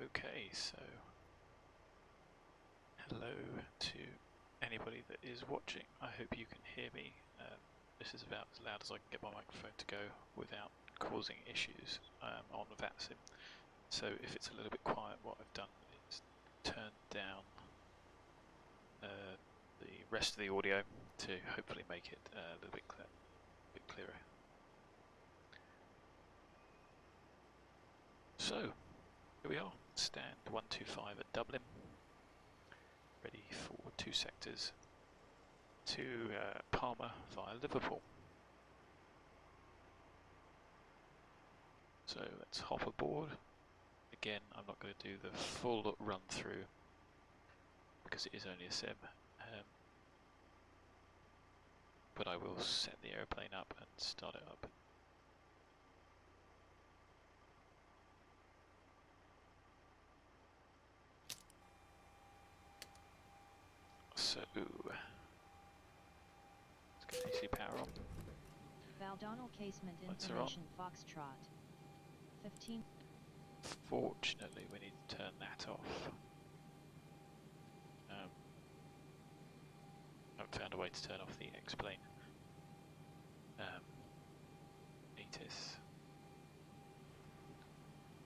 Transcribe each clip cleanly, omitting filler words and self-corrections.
Okay, so hello to anybody that is watching. I hope you can hear me. This is about as loud as I can get my microphone to go without causing issues on the VATSIM. So if it's a little bit quiet, what I've done is turned down the rest of the audio to hopefully make it a little bit clearer. So here we are, stand 125 at Dublin, ready for 2 sectors to Palma via Liverpool. So let's hop aboard. Again, I'm not going to do the full run through because it is only a sim, but I will set the aeroplane up and start it up. So let's get AC power on. Valdonal casement information Foxtrot 15. Fortunately, we need to turn that off. I haven't found a way to turn off the X-plane. ETIS.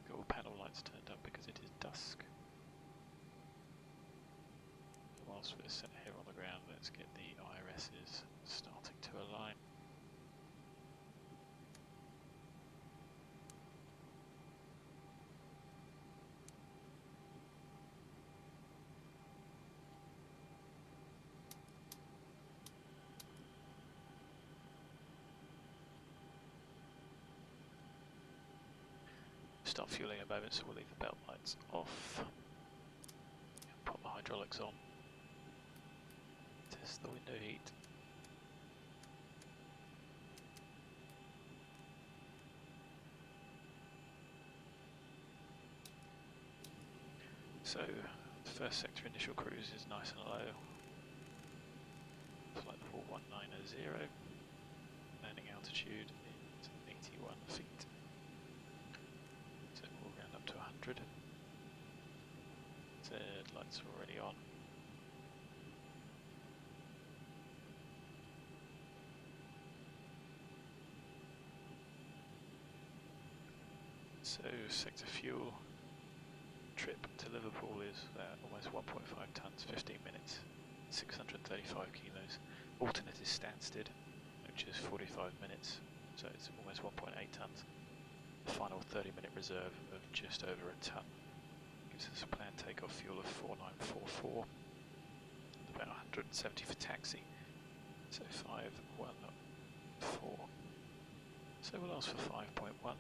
Got all panel lights turned up because it is dusk. Whilst we're sat here on the ground, let's get the IRSs starting to align. Start fueling in a moment, so we'll leave the belt lights off. Pop the hydraulics on. Test the window heat. So, the first sector initial cruise is nice and low. Flight level 190. Landing altitude is 81 feet. So we'll round up to 100. The lights are already on. So sector fuel trip to Liverpool is almost 1.5 tonnes, 15 minutes, 635 kilos. Alternate is Stansted, which is 45 minutes, so it's almost 1.8 tonnes. The final 30-minute reserve of just over a tonne gives us a planned takeoff fuel of 4944, and about 170 for taxi, so 514. So we'll ask for 5.1.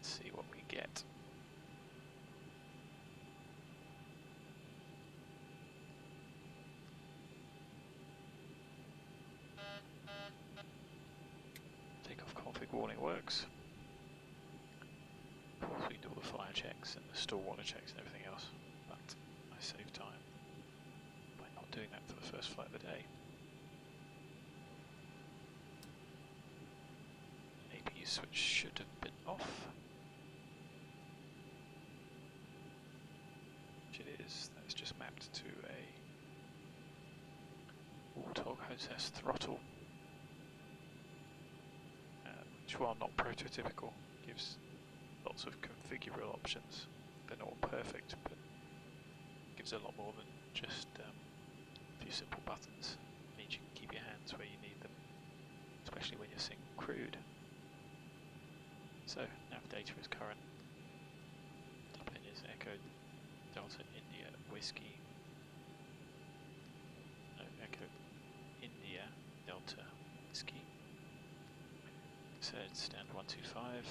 See what we get. Takeoff config warning works. Of course we do all the fire checks and the store water checks and everything else, but I save time by not doing that for the first flight of the day. APU switch should have been off. Which it is. That's just mapped to a Warthog hostess throttle, which, while not prototypical, gives lots of configurable options. They're not perfect, but gives a lot more than just a few simple buttons. It means you can keep your hands where you need them, especially when you're single crewed. So, nav data is current. Dublin is Echo Delta India Whiskey. No, Echo India Delta Whiskey. Said stand 125.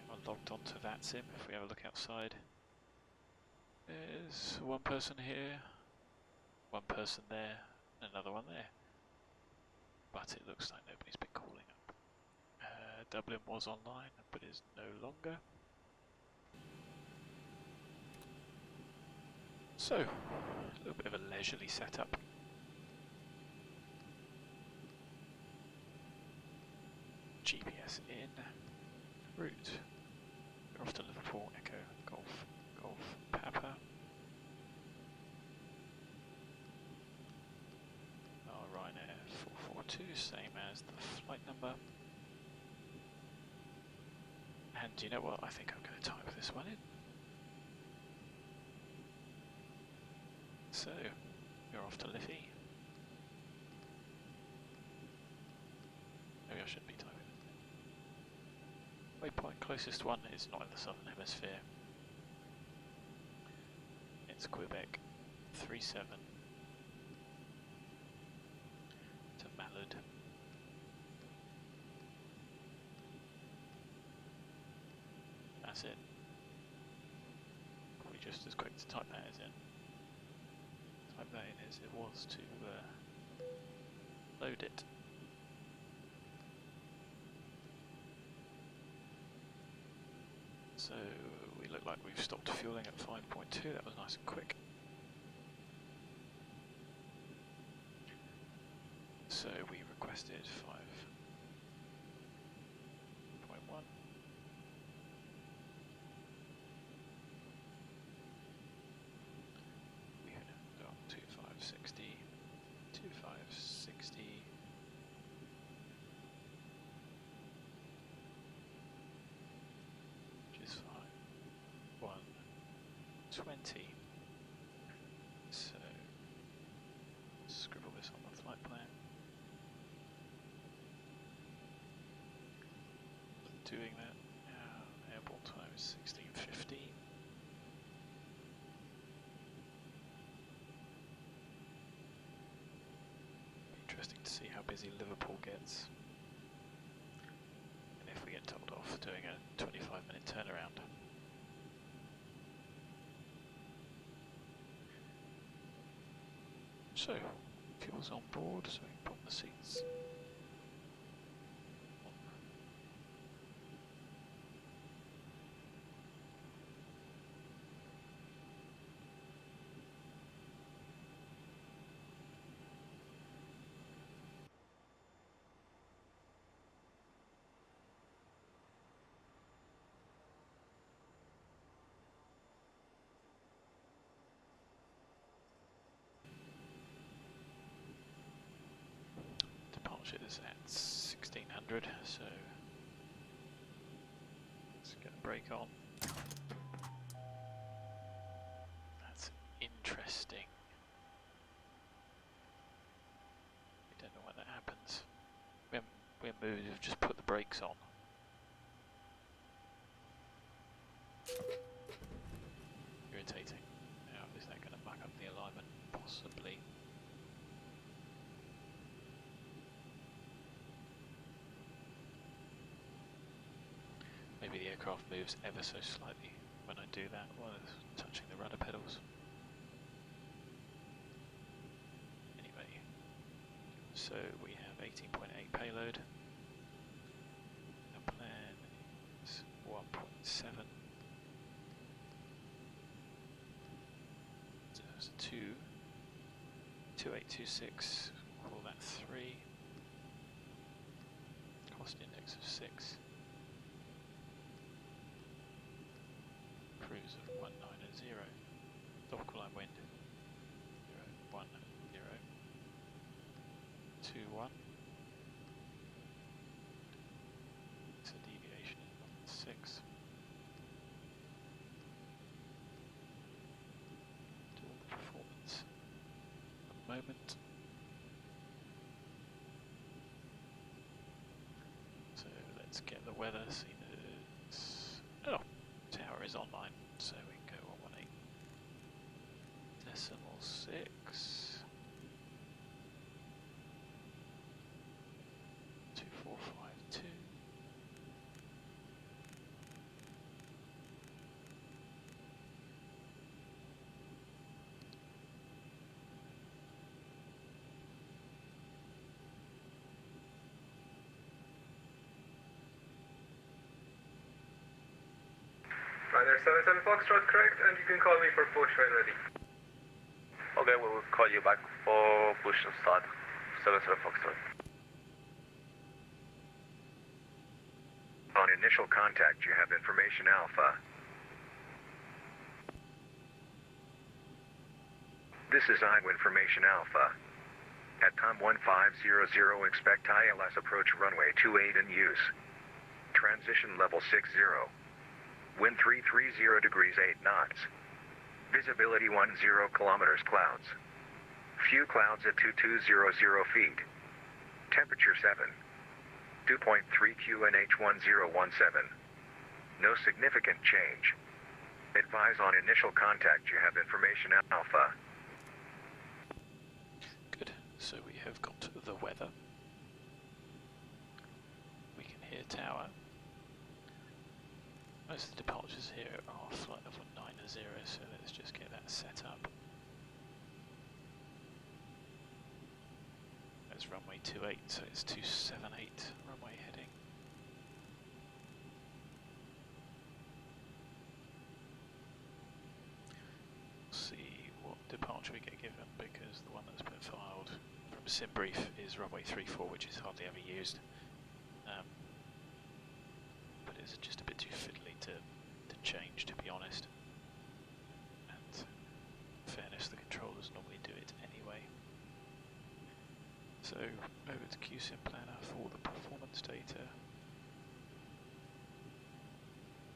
We are logged onto VATSIM. If we have a look outside, there's one person here, one person there, and another one there. But it looks like nobody's been calling up. Dublin was online, but is no longer. So, a little bit of a leisurely setup. GPS in. Route. We're off to Liverpool, Echo, Golf, Golf, Papa. Ryanair 442, same as the flight number. And do you know what? I think I'm going to type this one in. So, you're off to Liffey. Maybe I shouldn't be typing it. Waypoint closest one is not in the southern hemisphere. It's Quebec 37 to Mallard. That's it. Probably just as quick to type that as in. Type that in as it was to load it. So we look like we've stopped fueling at 5.2, that was nice and quick. So we requested 5.1. We had got 2560, 2560. Which is fine. 120. So scribble this on the flight plan. Doing that. Airborne time is 16:15. Interesting to see how busy Liverpool gets, and if we get told off doing a 25-minute turnaround. So, fuel's on board, so we can put the seats. Is at 1600, so let's get a brake on. That's interesting. We don't know when that happens. When we've just put the brakes on. Irritating. Now, is that going to muck up the alignment? Possibly. Maybe the aircraft moves ever so slightly when I do that while it's touching the rudder pedals. Anyway, so we have 18.8 payload. Our plan is 1.7. So that's 2826, call that 3. Cost index of 6. Cruise of 190. Nautical line wind 010. 21. So deviation is 6. Do all the performance at the moment. So let's get the weather. See that tower is online, so we can go 118.6. 2452. Ryanair 77 Foxtrot, correct, and you can call me for push when ready. Okay, we will call you back for push and start. 77 Foxtrot. on initial contact, you have information Alpha. This is IO information Alpha. At time 1500, expect ILS approach runway 28 in use. Transition level 60. Wind 330 degrees 8 knots. Visibility 10 kilometers clouds. Few clouds at 2200 feet. Temperature 7. 2.3 QNH 1017. No significant change. Advise on initial contact, you have information Alpha. Good, so we have got the weather. We can hear tower. Most of the departures here are flight level 90, so let's just get that set up. That's runway 28, so it's 278 runway heading. See what departure we get given, because the one that's been filed from sim brief is runway 34, which is hardly ever used. But it's just a bit too fiddly to change, to be honest. And in fairness, the controllers normally do it anyway. So over to QSIM Planner for the performance data.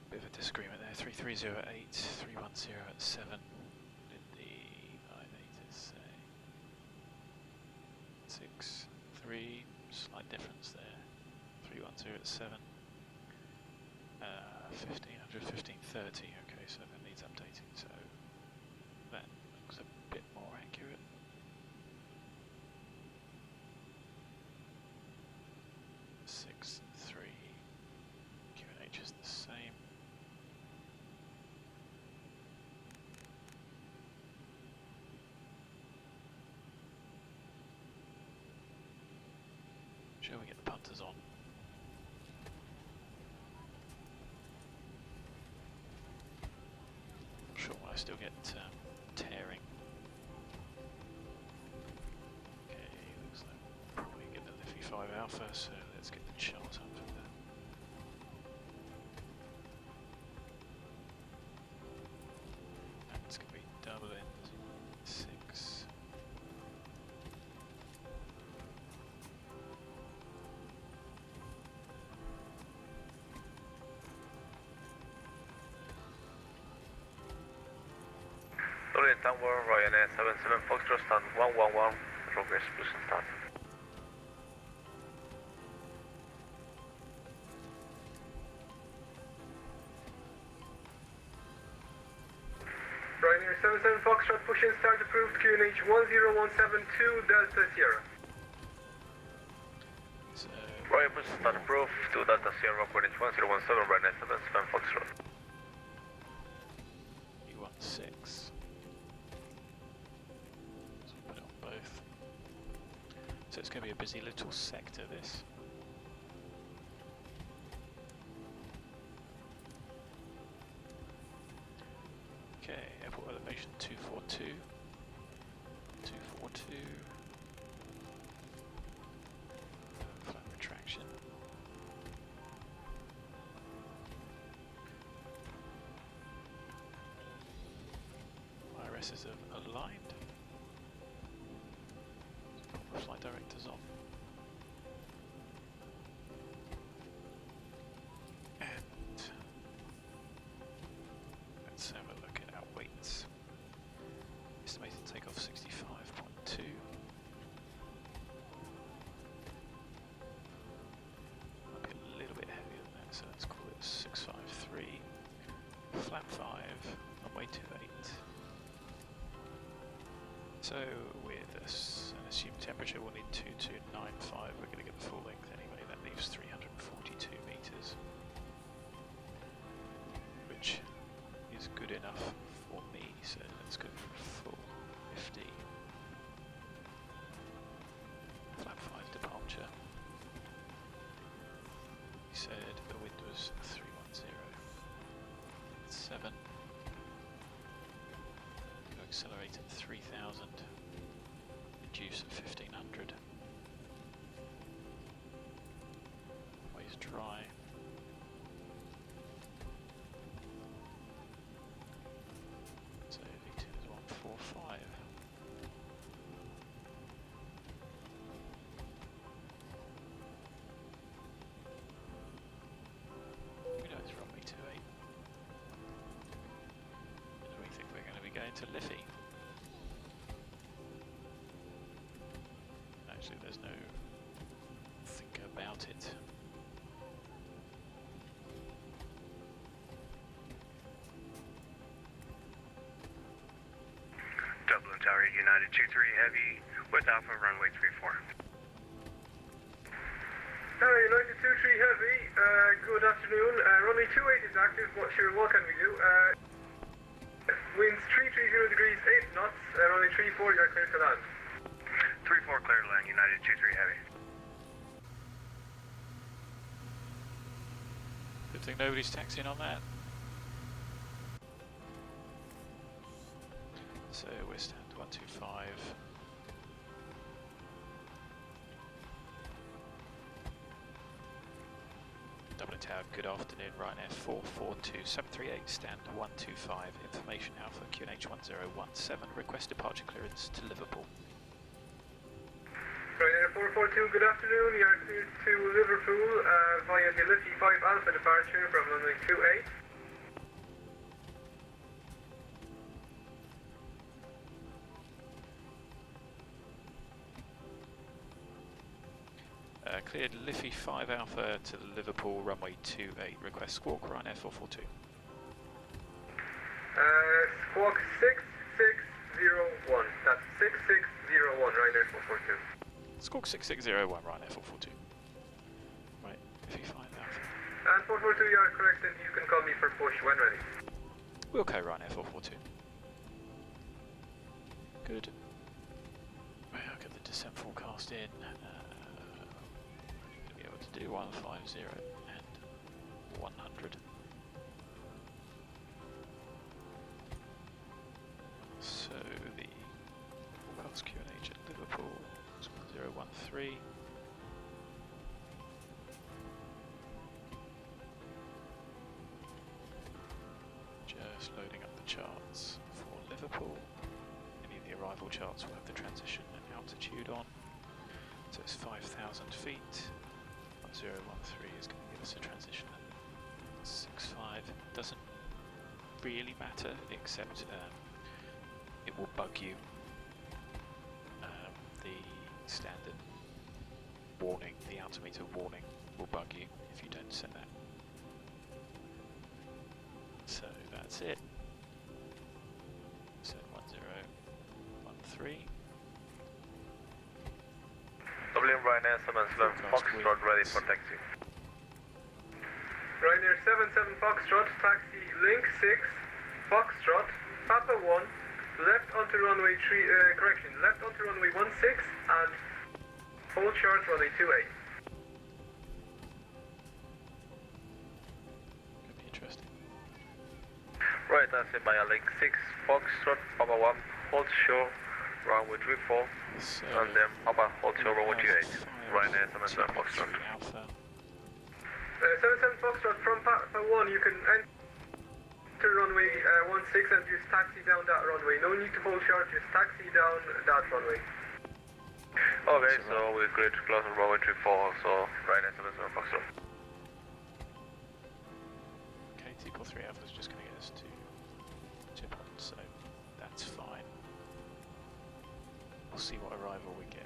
Bit of a disagreement there. 3308, 310 at 7. Did the 98 is 6, 3. Slight difference there. 310 at 7. 1500, 1530. Okay, so that needs updating. So that looks a bit more accurate. Six, 3. QNH is the same. Shall we get the punters on? Sure, I still get tearing. Okay, looks like we'll probably get the Liffey 5 Alpha, so let's get the chart up for that. And it's going to be Dublin 6. Dublin Tower, Ryanair 77 Foxtrot, stand 111, progress plus start. Ryanair 77 Foxtrot, push in start approved, QNH 10172 Delta Sierra. So, Ryanair plus start approved, 2 Delta Sierra, QNH 1017, Ryanair 77 Foxtrot. E16. So we'll put it on both. So it's going to be a busy little sector, this. Okay, airport elevation 242. 242. Flat retraction. IRSs have aligned. Put the flight directors on. And let's have a look at our weights. Estimated takeoff 65.2. Might be a little bit heavier than that, so let's call it 653. Flap 5, runway 28. So with an assumed temperature, we'll need 2295. We're going to get the full length anyway. That leaves 342 meters, which is good enough for me. So let's go for a full 50. Flap 5 departure. We said the wind was 310. 7. Go accelerate at 3000. Reduce at 1500. Always dry. to Liffey. Actually, there's no think about it. Dublin Tower United 2-3 Heavy with Alpha runway 34. United 2-3 Heavy, good afternoon. Runway 28 is active. What can we do? Winds 330 degrees, 8 knots. Runway 34, you're clear to land. 3-4 clear to land, United 2-3 Heavy. Good thing nobody's taxiing on that. So we're stand 125. Dublin Tower, good afternoon, Ryanair 442 738, stand 125, information Alpha QNH 1017, request departure clearance to Liverpool. Ryanair 442, good afternoon, you are cleared to Liverpool via the Liffey 5 Alpha departure from runway 28. Cleared Liffey 5 Alpha to Liverpool, runway 28, request squawk, Ryanair 442. Squawk 6601, that's 6601, Ryanair 442. Squawk 6601, Ryanair 442. Right, Liffey 5 Alpha. And 442, you are correct, and you can call me for push when ready. Wilco, Ryanair 442. Good. Right, I'll get the descent forecast in. Be able to do 150 and 100. So the forecast QNH at Liverpool is 1013. Just loading up the charts for Liverpool. Any of the arrival charts will have the transition and altitude on. So it's 5,000 feet. 1013 is going to give us a transition at 65. Doesn't really matter, except it will bug you. The standard warning, the altimeter warning, will bug you if you don't set that. So that's it. Set 1013. Dublin Ryanair 77 Foxtrot ready for taxi. Ryanair 77 Foxtrot, taxi link 6, Foxtrot, Papa 1, left onto runway 3, left onto runway 16 and hold short runway 28. Could be interesting. Right, that's it, via link 6 Foxtrot, Papa 1, hold short, runway 34, So and then Papa hold short, runway 28. Ryanair 77 Foxtrot. Alpha. 77 Foxtrot from Papa 1, you can enter runway 16 and just taxi down that runway. No need to hold short, just taxi down that runway. Okay, so we're clear to close on runway 34, so Ryanair 77 Foxtrot. Okay, T-Pole 3 Alpha is just going to get us to tip on, so that's fine. We'll see what arrival we get.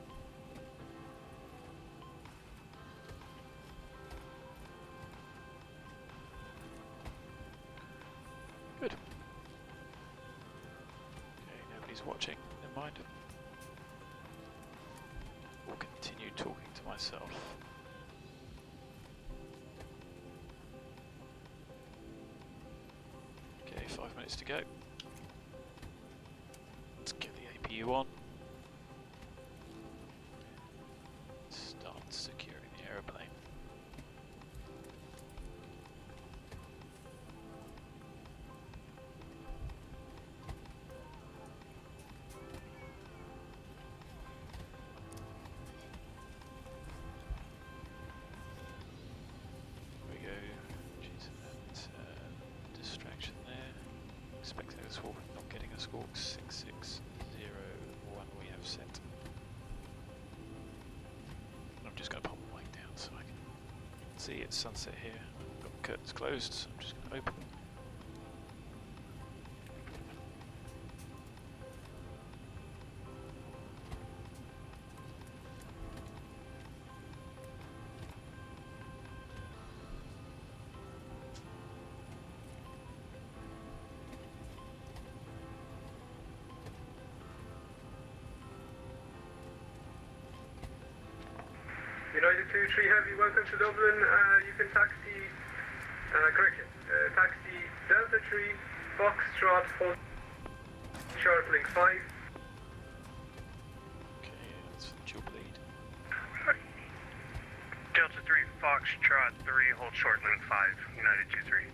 Good. Okay, nobody's watching, never mind. We'll continue talking to myself. Okay, 5 minutes to go. Let's get the APU on. Start securing the aeroplane. There we go. Jeez, that distraction there. Expecting a squawk, not getting a squawk. 6601 we have set. I'm just going to pop the mic down so I can see it's sunset here. I've got the curtains closed, so I'm just going to open them. United 2-3 Heavy, welcome to Dublin. You can taxi, taxi Delta 3, Foxtrot, hold short link 5. Okay, that's for the dual bleed. Delta 3, Foxtrot 3, hold short link 5, United 2-3.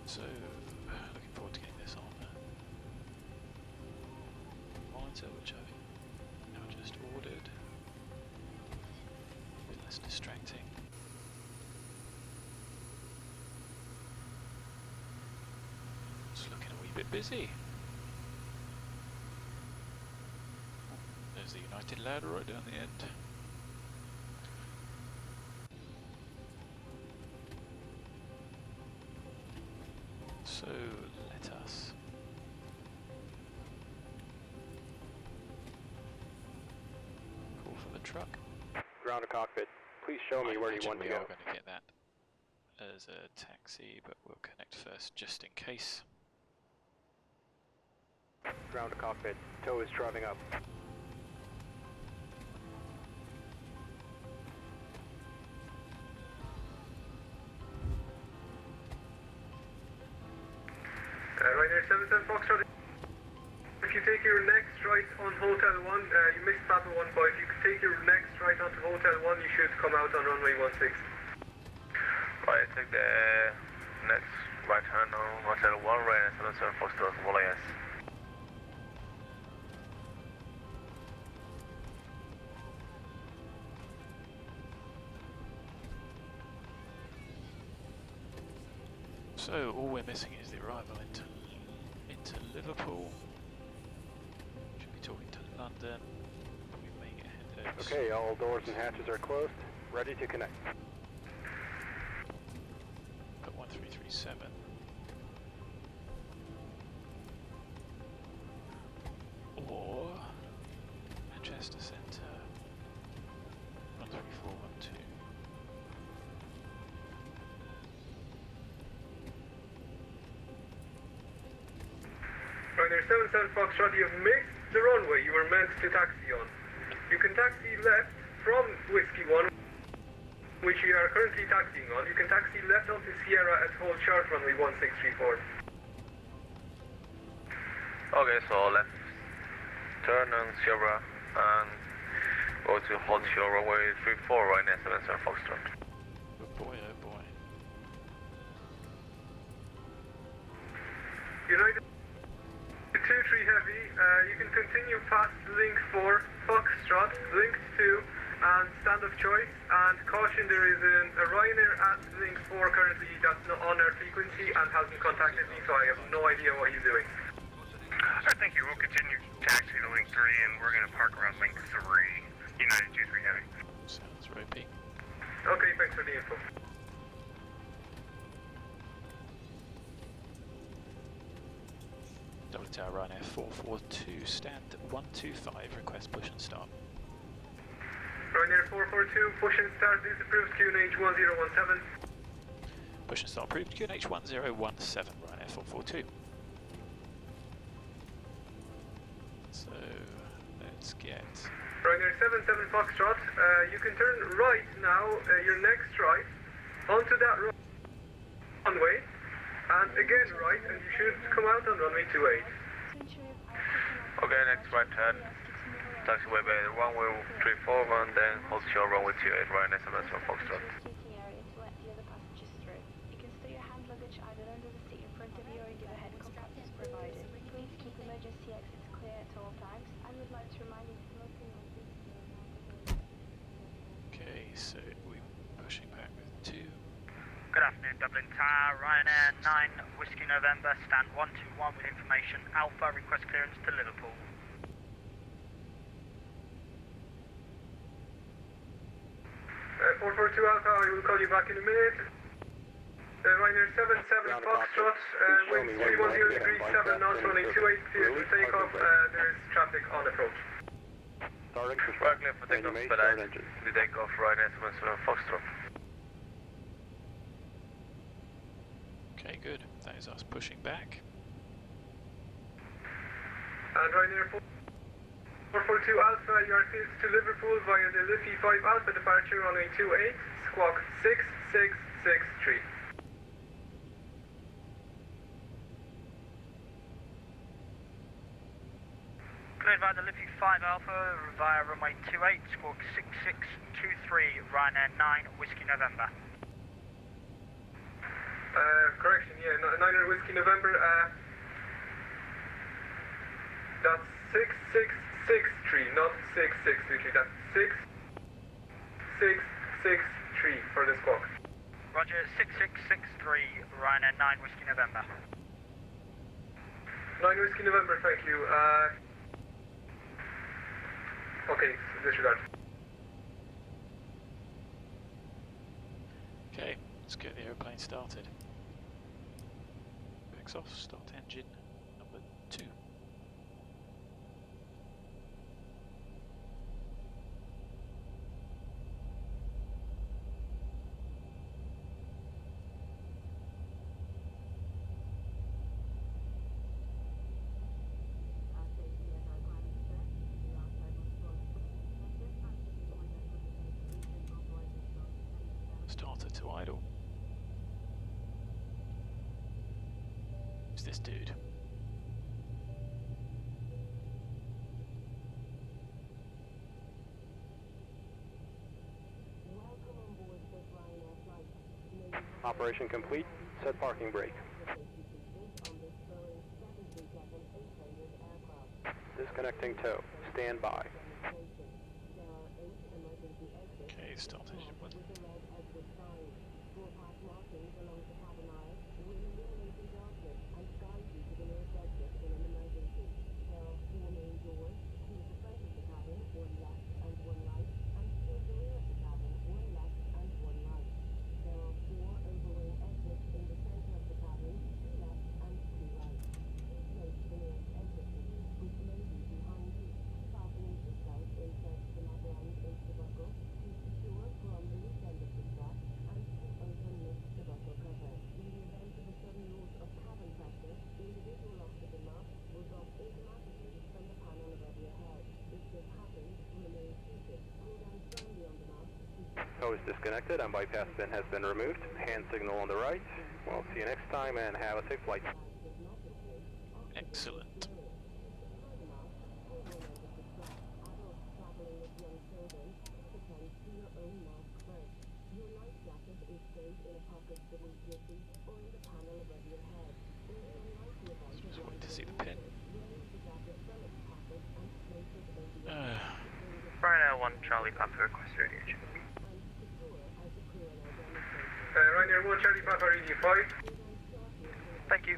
So, looking forward to getting this on monitor, which I've now just ordered. A bit less distracting. It's looking a wee bit busy. There's the United ladder right down the end. So let us call for the truck. Ground to cockpit. Please show me where you want to we are go. going to get that as a taxi, but we'll connect first just in case. Ground to cockpit. Tow is driving up. Ryanair 77 Foxtrot. If you take your next right on Hotel 1, you missed Papa 15. You can take your next right onto Hotel 1, you should come out on runway 16. Right, take the next right hand on Hotel 1, Ryanair 77 Foxtrot, Volayas. So all we're missing is the arrival into Liverpool. Should be talking to London. We may get headers. Okay, all doors and hatches are closed. Ready to connect. Put 1337. Or Manchester Centre 13412. Ryanair 77 Foxtrot, you've missed the runway you were meant to taxi on. You can taxi left from Whiskey 1, which you are currently taxiing on. You can taxi left onto Sierra at hold short runway 1634. Okay, so left turn on Sierra and go to hold short runway 34, Ryanair 77 Foxtrot. Oh boy, oh boy. United 2-3 Heavy, you can continue past link 4, Foxtrot, link 2, and stand of choice, and caution, there is a Ryanair at link 4 currently that's not on our frequency and hasn't contacted me, so I have no idea what he's doing. I think you will continue taxi to link 3 and we're going to park around link 3, United 2-3 Heavy. Sounds ropey. Okay, thanks for the info. Double Tower Ryanair 442, stand 125, request push and start. Ryanair 442, push and start, this is approved QNH 1017. Push and start approved, QNH 1017, Ryanair 442. So, let's get... Ryanair 77 Foxtrot, you can turn right now, your next right, onto that runway, and again right, and you should come out on runway 28. Okay, next right hand, taxiway by runway 34 and then hold short runway 28, Ryanair 77 Foxtrot. Okay, so we're pushing back with 2. Good afternoon, Dublin Tower, Ryanair 9 Whiskey November, stand 121 with information Alpha, request clearance to Liverpool. 442 Alpha, I will call you back in a minute. Ryanair 77 Foxtrot, wind 310 degrees 7 knots, running 28 clear to take off. There is traffic on approach. Starting to Right clear for takeoff, but I the takeoff Ryanair 77 Foxtrot. Okay, good. That is us pushing back. And Ryanair 442 Alpha, you are cleared to Liverpool via the Liffey 5 Alpha departure runway 28, squawk 6663. Cleared via the Liffey 5 Alpha via runway 28, squawk 6623, Ryanair 9 Whiskey November. Correction, yeah, 9 Whiskey November, that's 6663, not 6633, that's 6663 for the squawk. Roger, 6663, Ryanair 9 Whiskey November. 9 Whiskey November, thank you. Okay, disregard. Okay, let's get the aeroplane started. Backs off, start engine number 2. Starter to idle. Who's this dude? Operation complete. Set parking brake. Disconnecting tow. Stand by. Okay, start engine 1. Tow is disconnected and bypass pin has been removed. Hand signal on the right. We'll see you next time and have a safe flight. Excellent. Just waiting to see the pin. Ryanair 1 Charlie Papa request radio. Ryanair 1 Charlie Papa Radio 5. Thank you.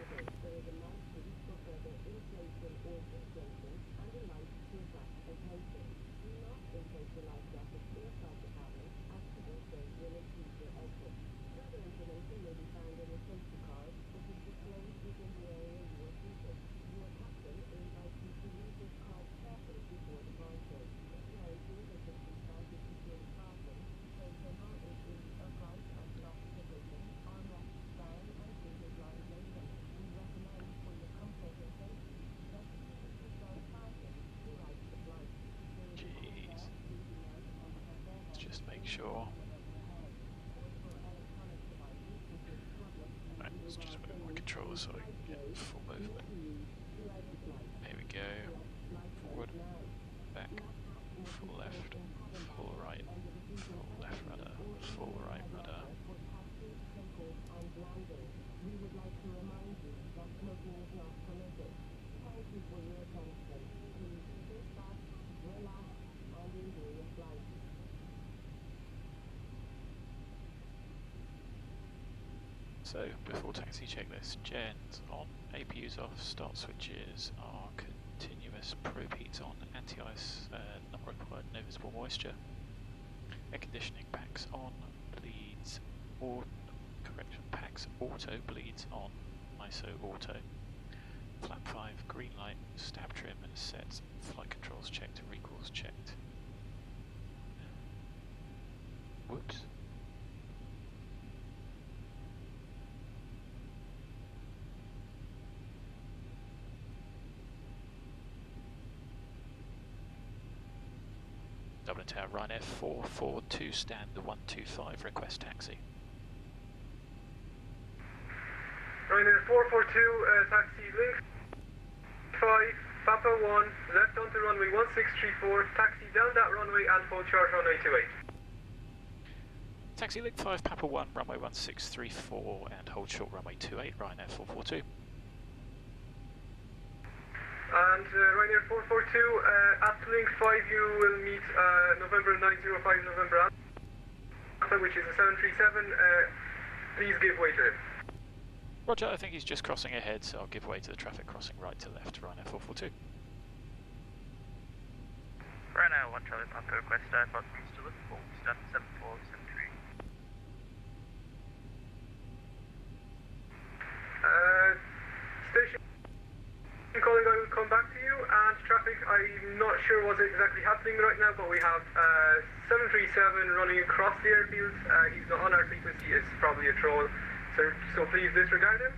Sure. Right, let's just move my controller so I can get full movement. There we go. Forward, back, full left, full right, full left rudder, full right rudder. So, before taxi checklist, gens on, APUs off, start switches are continuous, probe heats on, anti-ice, not required, no visible moisture. Air conditioning packs on, bleeds, or correction, packs auto, bleeds on, ISO auto. Flap 5, green light, stab trim set, flight controls checked, recalls checked. Whoops. Dublin Tower, Ryanair 442, stand 125, request taxi. Ryanair 442, taxi link 5, Papa 1, left onto runway 1634, taxi down that runway and hold short runway 28. Taxi link 5, Papa 1, runway 1634 and hold short runway 28, Ryanair 442. And Ryanair 442, at link 5 you will meet November 905 November Alpha, which is a 737, please give way to him. Roger, I think he's just crossing ahead, so I'll give way to the traffic crossing right to left, Ryanair 442. Ryanair 1 Charlie Papa, request airport reach to Liverpool, stand 7473. Station calling, I will come back to you, and traffic, I'm not sure what's exactly happening right now, but we have 737 running across the airfield. He's not on our frequency, it's probably a troll, so please disregard him.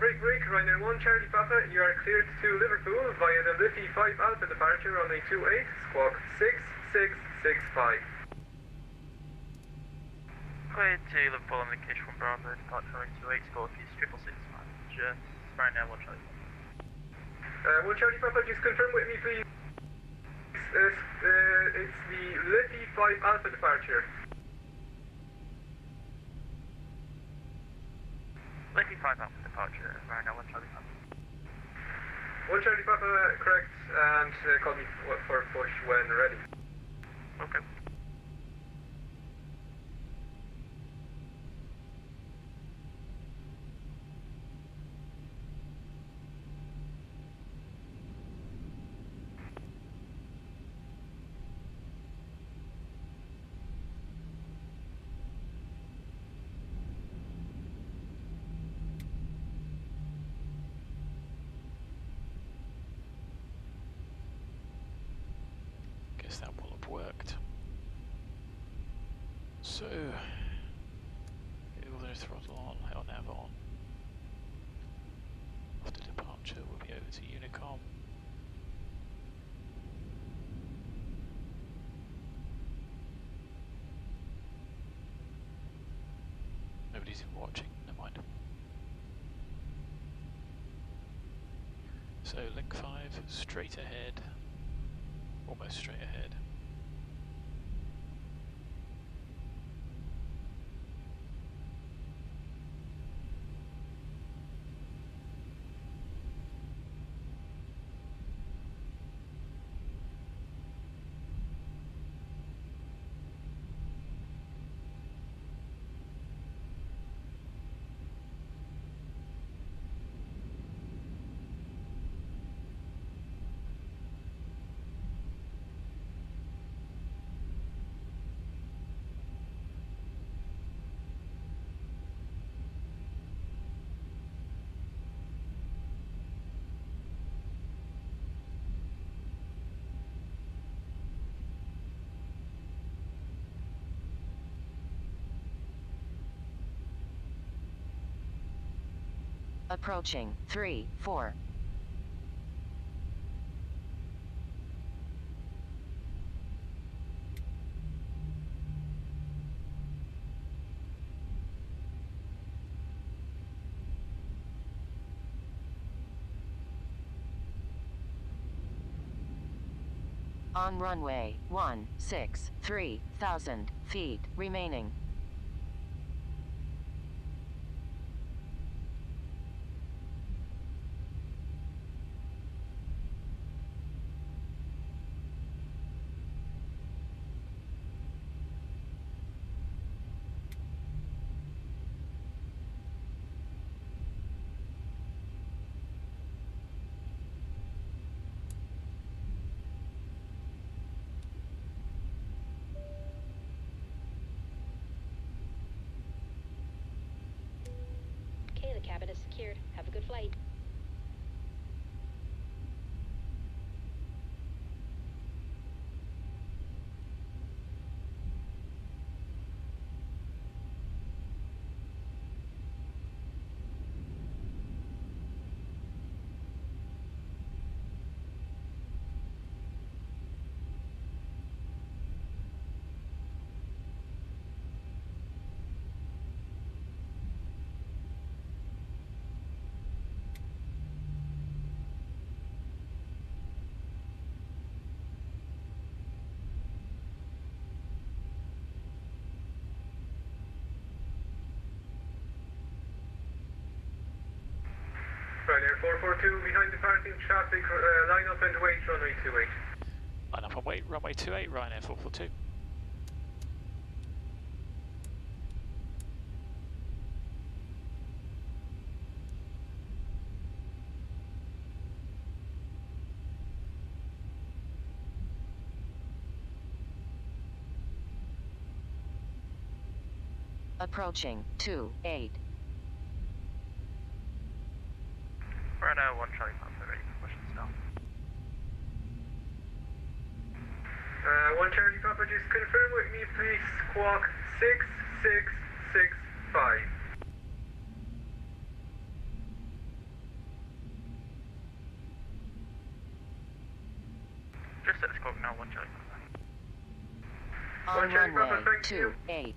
Break, Ryanair 1 Charlie Papa, you are cleared to Liverpool via the Liffey 5 Alpha departure, runway 28, squawk 6665. Cleared to Liverpool on indication 1 Bravo, departure runway 28, squawk is 666 manager, Ryanair 1 Charlie Papa. 1 Charlie Papa, just confirm with me please. It's the Liffey 5 Alpha departure. Liffey 5 Alpha departure, Ryanair 1 Charlie Papa. 1 Charlie Papa, correct, and call me for push when ready. Okay. Guess that will have worked. So, auto throttle on, hell nav on. After departure, we'll be over to Unicom. Nobody's even watching, never mind. So, link 5, straight ahead. Almost straight ahead. Approaching 3-4. On runway 163,000 feet remaining. Okay, the cabin is secured. Have a good flight. 442 behind departing traffic, line up and wait, runway 28. Line up and wait, runway 28, Ryanair 442. Approaching 28. Ryanair 1 Charlie Papa, ready for push and start. 1 Charlie Papa, just confirm with me please, squawk 6665. Just set the squawk now, 1 Charlie Papa. On Charlie Papa, runway thank you. 28.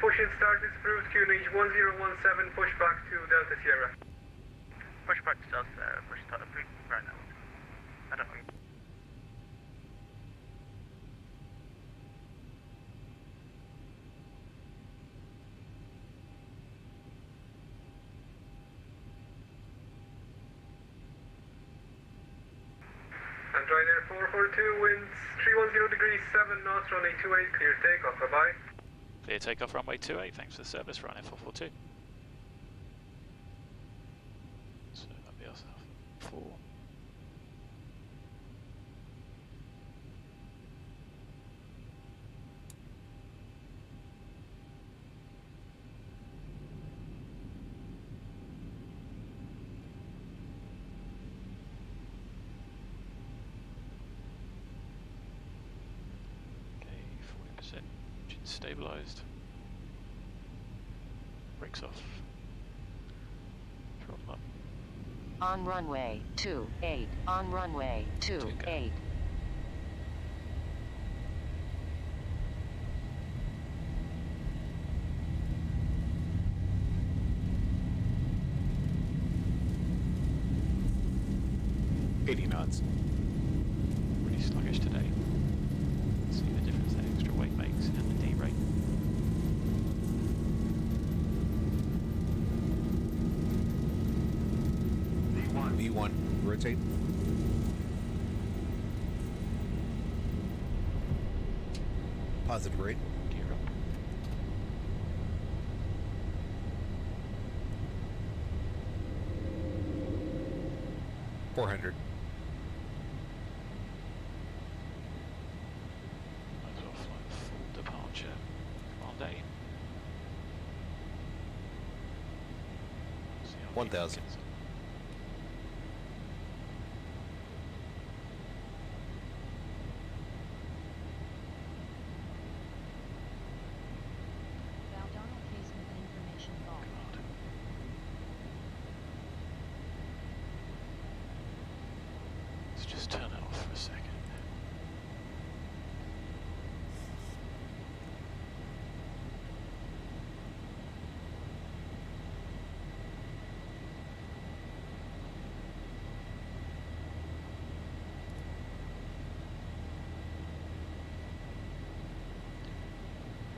Push and start is approved, QNH 1017, push back to Delta Sierra. Push back to us, push start approved right now. I don't know. And Ryanair 442, winds 310 degrees 7 knots, runway 28, clear takeoff, bye-bye. Clear takeoff, runway 28, thanks for the service, Ryanair 442. So that'll be us, 4. Engine stabilised. Brakes off. Throttle up. On runway 28. On runway 28. Knots. Really sluggish today. See the difference that extra weight makes and the D rate. V1, rotate. Positive rate. Gear up. $400. Might as well fly full departure. Command A. See how 1,000. deep it gets. Valdonal casement information log. God. Let's just turn it off for a second.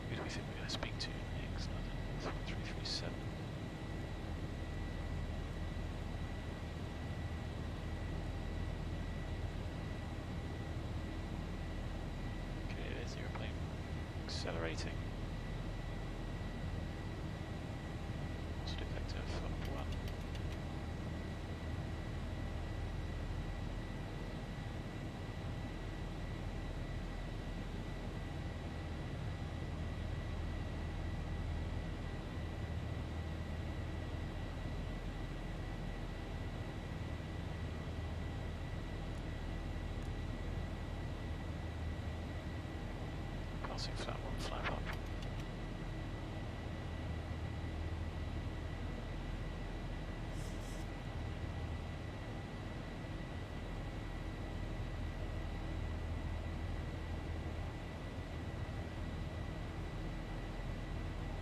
Who do we think we're going to speak to next? 337. Okay, there's the airplane accelerating. Positive vector for 1. Passing flat 1, flap up.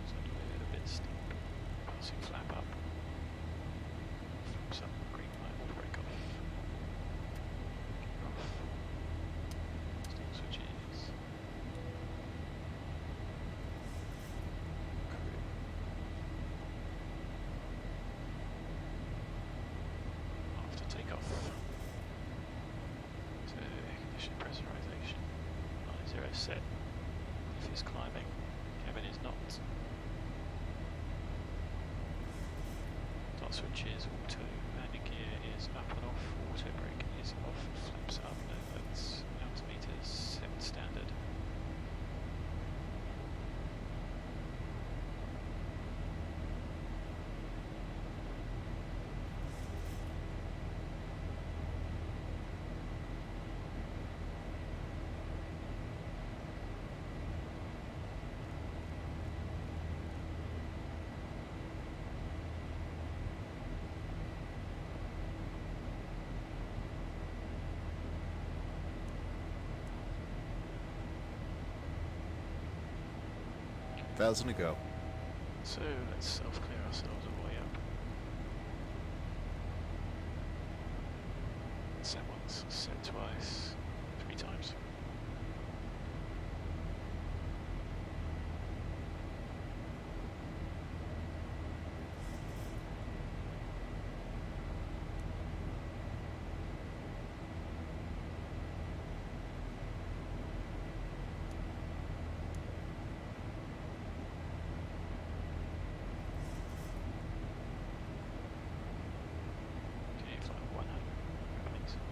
So a little bit steep. Passing flap up. Flaps up, green light will break off. Gear off. Still switches. set. If it's climbing, cabin is not. Start switch is auto, landing gear is up and off, auto brake is off, flaps up, no that's altimeters set standard. Thousand to go. So let's self-clear ourselves all the way up. Set once, set twice, 3 times.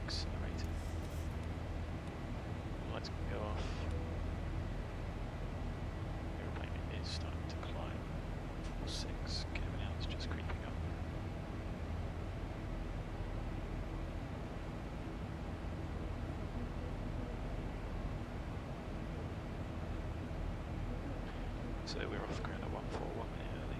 Accelerator. Lights can go off. Aeroplane is starting to climb. 4-6, cabin out is just creeping up. So we're off the ground at 1-4, 1 minute early.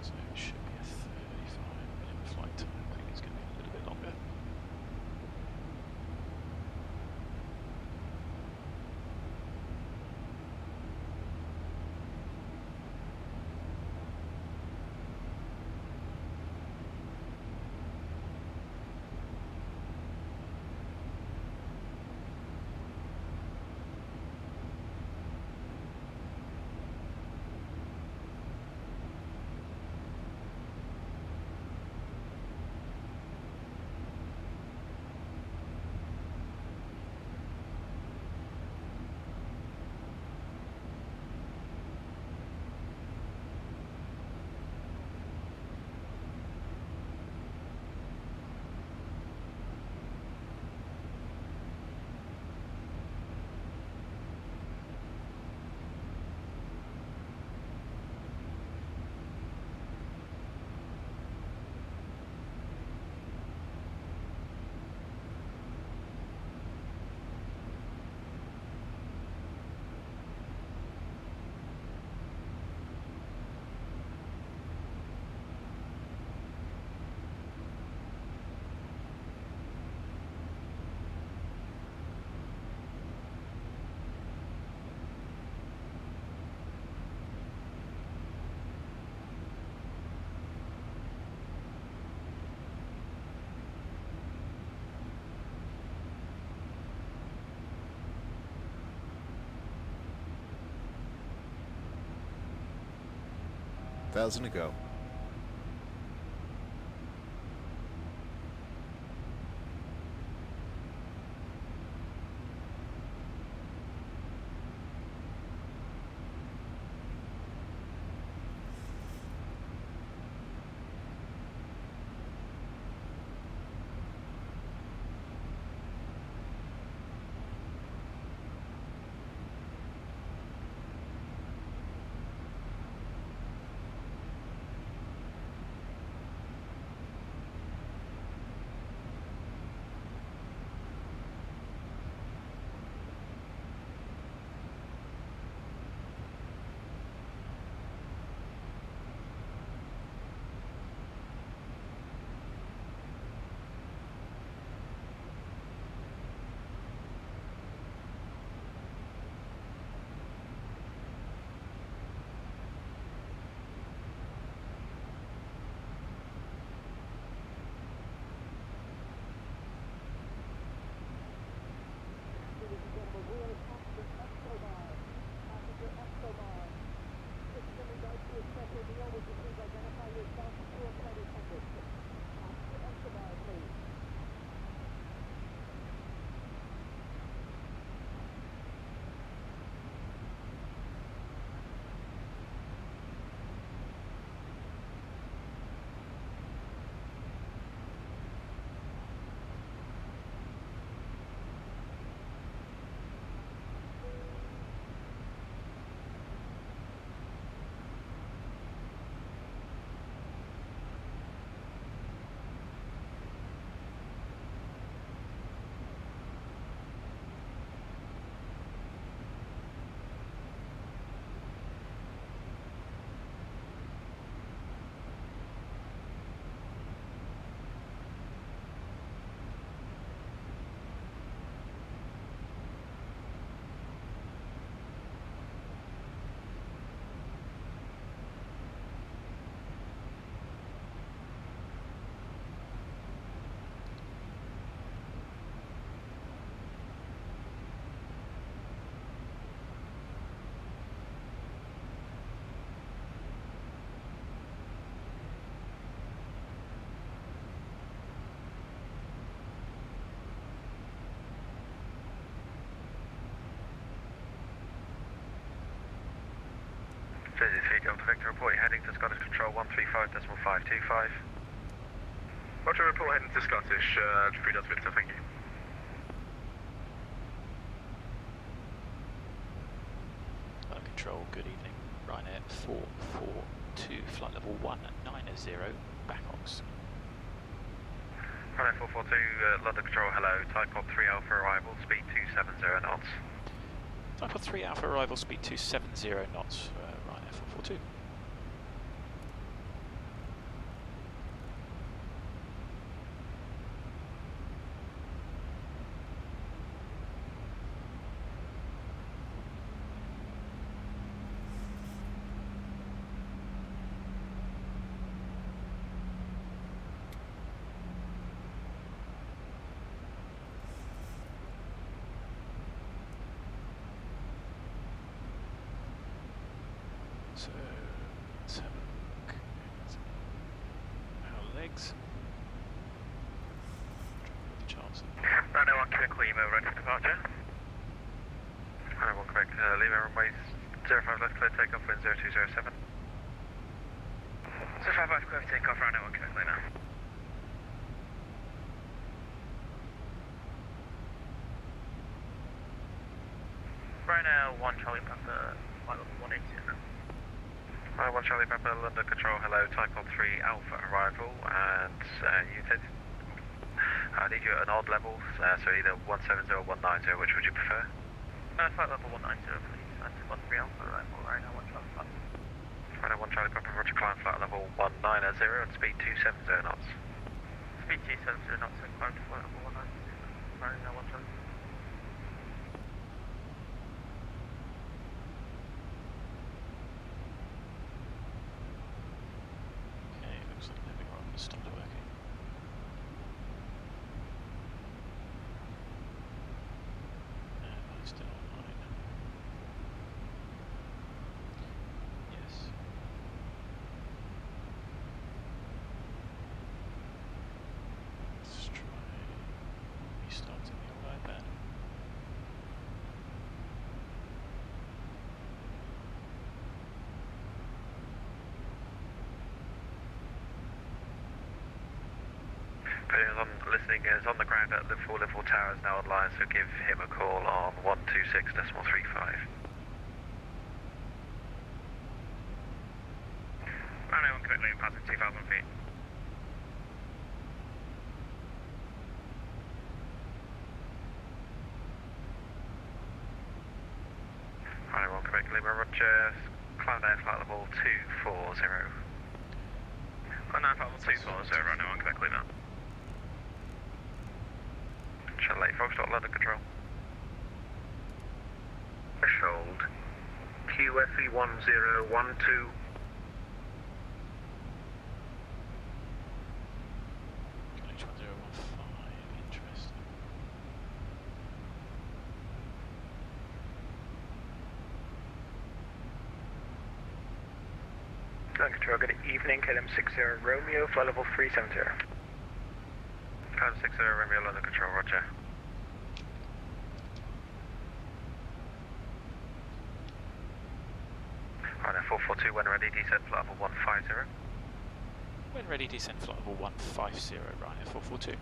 So it should be a 35-minute flight time. I think it's going to be a little bit longer. Thousand to go. Busy 3 Delta Victor report, you're heading to Scottish Control 135.525. Roger, report heading to Scottish, 3 Delta Victor, thank you. Control, good evening. Ryanair 442, flight level 190, Backox. Ryanair 442, London Control, hello. Type Pod 3 Alpha arrival, speed 270 knots. Type Pod 3 Alpha arrival, speed 270 knots for Ryanair 442. So, let's have a look at our legs. The charts. Ryanair 1 Quebec Lima, ready for departure. Ryanair 1 Quebec Lima, runway 05 left, clear takeoff, wind 0207. 055 clear takeoff, Ryanair 1 Quebec Lima. Ryanair 1 Charlie Papa, flight level 180. Ryanair 1 Charlie Papa, London Control, hello, Type Pod 3 Alpha arrival, and you said I need you at an odd level, so either 170 or 190, which would you prefer? Flight level 190, please, and Type Pod 3 Alpha arrival, Ryanair 1 Charlie Papa. Ryanair 1 Charlie Papa, Roger, climb flight level 190 and speed 270 knots. Speed 270 knots and climb to flight level 190, Ryanair 1 Charlie Papa. Stopped working. Still online. Yes. Let's try restarting the old iPad. Listening is on the ground at Liverpool. Liverpool Tower is now online, so give him a call on 126.35. Ryanair 1 Quebec Lima, passing 2,000 feet. Ryanair 1 Quebec Lima, roger, climb down flight level 240. Climb down flight level 240, Ryanair 1 Quebec Lima. Late Foxtrot, London Control. Threshold. QFE 1012. H1015, interesting. London Control, good evening, KLM60 Romeo, flight level 370. KLM 60 Romeo, London Control, roger. Ryanair 442, when ready, descent flight level 150. When ready, descent flight level 150, Ryanair 442.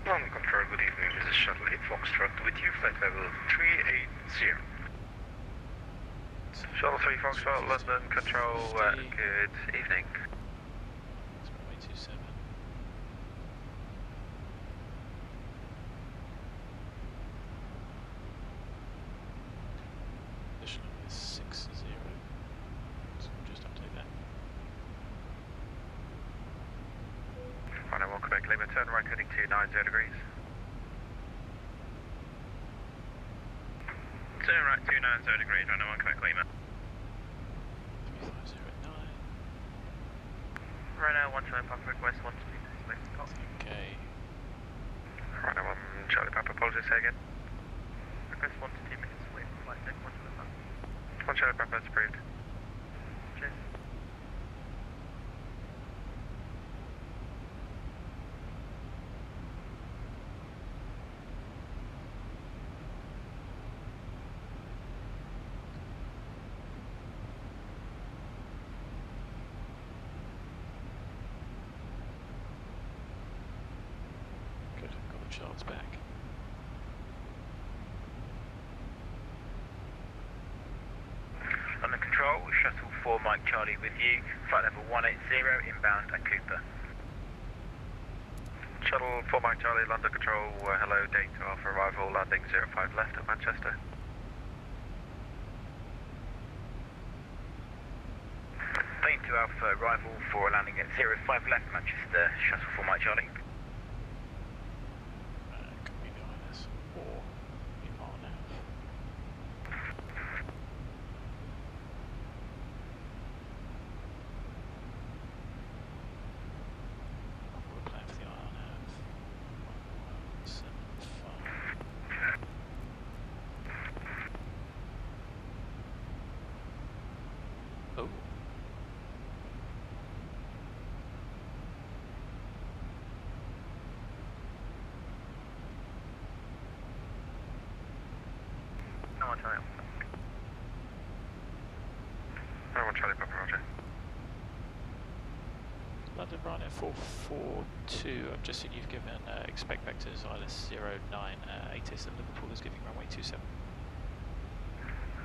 London Control, good evening, this is Shuttle 8 Foxtrot with you, flight level 380. Shuttle 3 Foxtrot, London Control, good evening. That's runway 27. Position is 60. So we'll just update that. Ryanair 1 Quebec Lima, turn right heading 290 degrees. Turn right 290 degrees, Ryanair 1 Quebec Lima. 3509. Ryanair 1 Charlie Papa, request 1 to be displaced. Okay. Ryanair 1 Charlie Papa, apologies, say again. Request 1 to 2 minutes away from flight deck 1 to the front. 1 Charlie Papa, it's approved. Cheers. Charles back. London Control, Shuttle 4 Mike Charlie with you, flight level 180, inbound at Cooper. Shuttle 4 Mike Charlie, London Control, hello, data Alpha arrival, landing 05 left at Manchester. Plane 2 Alpha arrival for landing at 05 left Manchester, Shuttle 4 Mike Charlie. Could be behind us, or in our nav. We're playing for the IR nav. 1175. Oh. No one Charlie. No one Charlie, Papa Roger. London Ryanair 442, I've just seen you've given expect vectors ILS 09, ATIS and Liverpool is giving runway 27.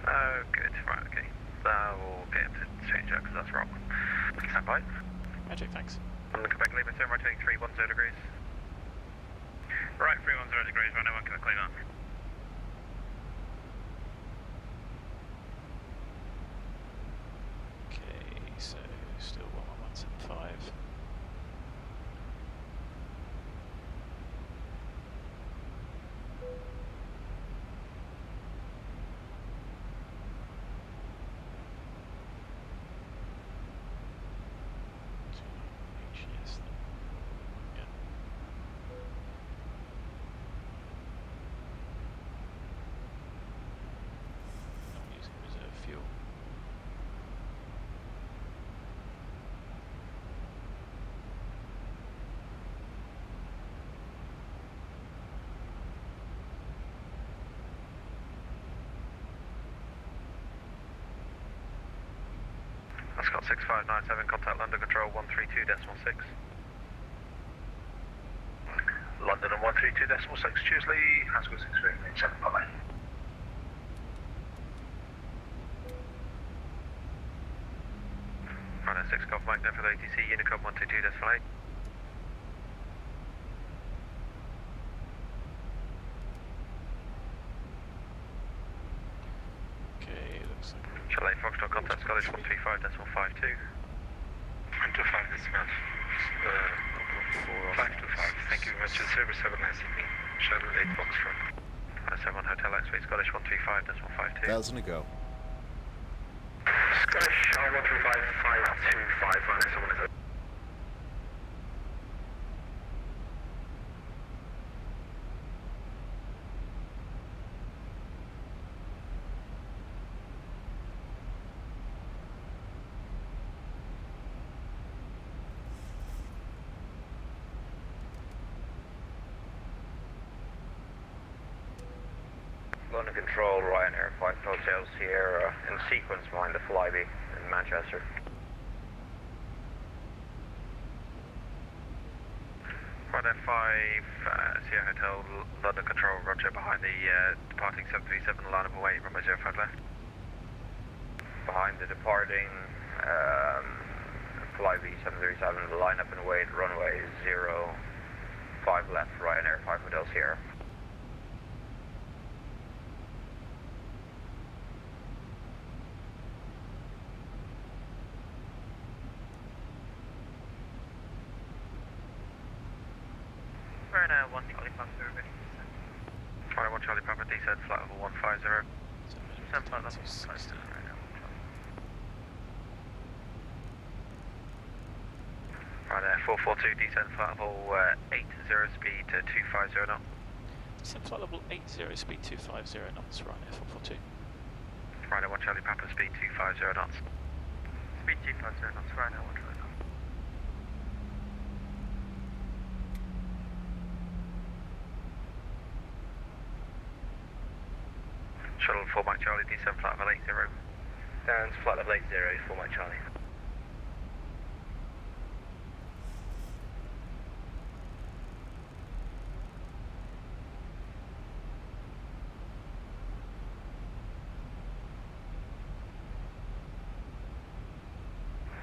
Oh, good, right, okay. We'll get him to change that because that's wrong. Stand by. Magic, thanks. London Quebec Lima, turn right heading 310 degrees. Right, 310 degrees, right now 1 Quebec Lima. Okay, so still 11175. HES then. Yeah. Not using reserve fuel. Scott 6597, contact London Control 132.6. London and 132.6, Tuesday, Haskell 6387, bye-bye. Ryanair 6 Golf Mike, then for the ATC, Unicom 122.8. Okay, looks like Chalet Foxtrot, contact Scottish 135.52. 125 this month. 525, thank you very much. Service 7 SCP, Shuttle 8 Foxtrot. 71 Hotel X-Ray, Scottish 135.52. 1,000 to go. Scottish 135, 525, minus 1. London Control, Ryanair 5 Hotel Sierra in sequence behind the flyby in Manchester. Ryanair 5, Sierra Hotel, London Control, Roger, behind the departing 737, line up away, runway 05 left. Behind the departing flyby 737, line up and await runway 05 left, Ryanair 5 Hotel Sierra. Ryanair 1 Charlie Papa service. Ryanair 1 Charlie Papa descent, flight level 150. Descent flight level 150. Ryanair 442 descent flight level 80, speed 250 knots. descent flight level 80, speed 250 knots, Ryanair 442. Ryanair 1 Charlie Papa, speed 250 knots. Speed 250 knots, Ryanair 1 Charlie Papa. Shuttle 4 Mike Charlie, descent flight level 80. Down flight level 80, 4 Mike Charlie.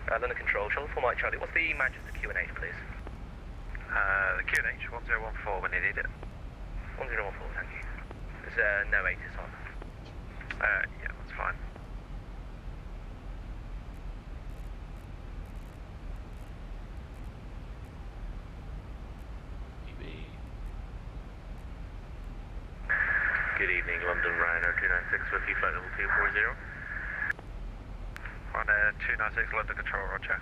London Control, Shuttle for Mike Charlie. What's the Manchester QNH, please? The QNH 1014 when you need it. 1014, thank you. There's no ATIS on. Yeah, that's fine. Good evening, London Ryanair 296 with you, flight level 240. Ryanair 296 London Control, roger.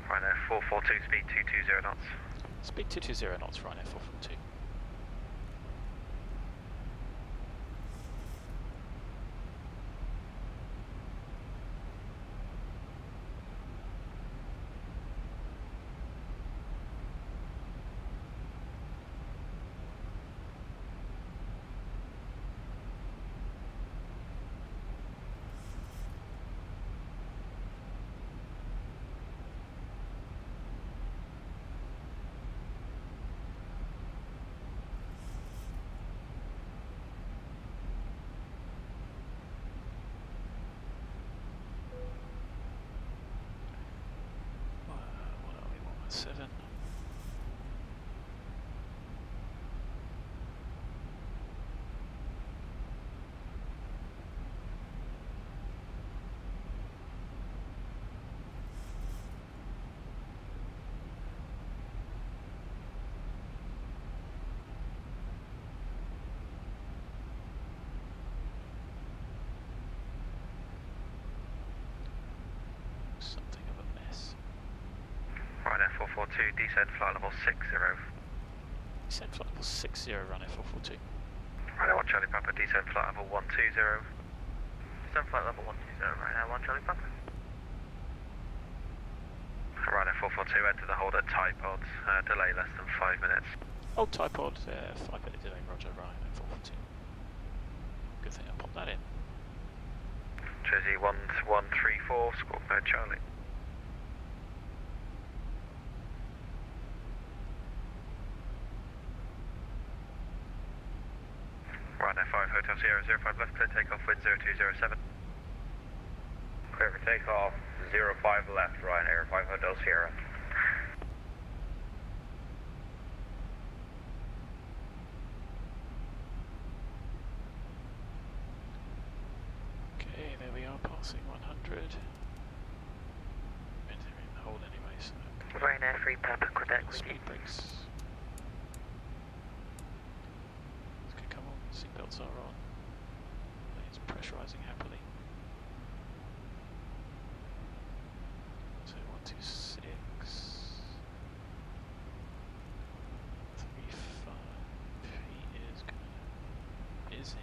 Ryanair 442, speed 220 knots. Speed 220 knots, Ryanair 442. What are we, 117? Something of a mess. Ryanair 442, descend flight level 60. Descend flight level 60, Ryanair 442. Ryanair 1 Charlie Papa, descend flight level 120. Descend flight level 120, Ryanair 1 Charlie Papa. Ryanair 442, enter the hold at Typod, delay less than 5 minutes. Old Typod, 5-minute delay, roger, Ryanair 442. Good thing I popped that in. Jersey 1134, squawk mode Charlie. Ryanair 5 Hotel Sierra 05 left, clear takeoff wind 0207. Clear for takeoff 05 left, Ryanair 5 Hotel Sierra. Okay, there we are, passing 100. They're in the hold anyway, so Ryanair 3 Papa, Quebec with you. speed brakes. Okay, come on, seatbelts are on. It's pressurising happily. So 126, 35. He is gonna busy.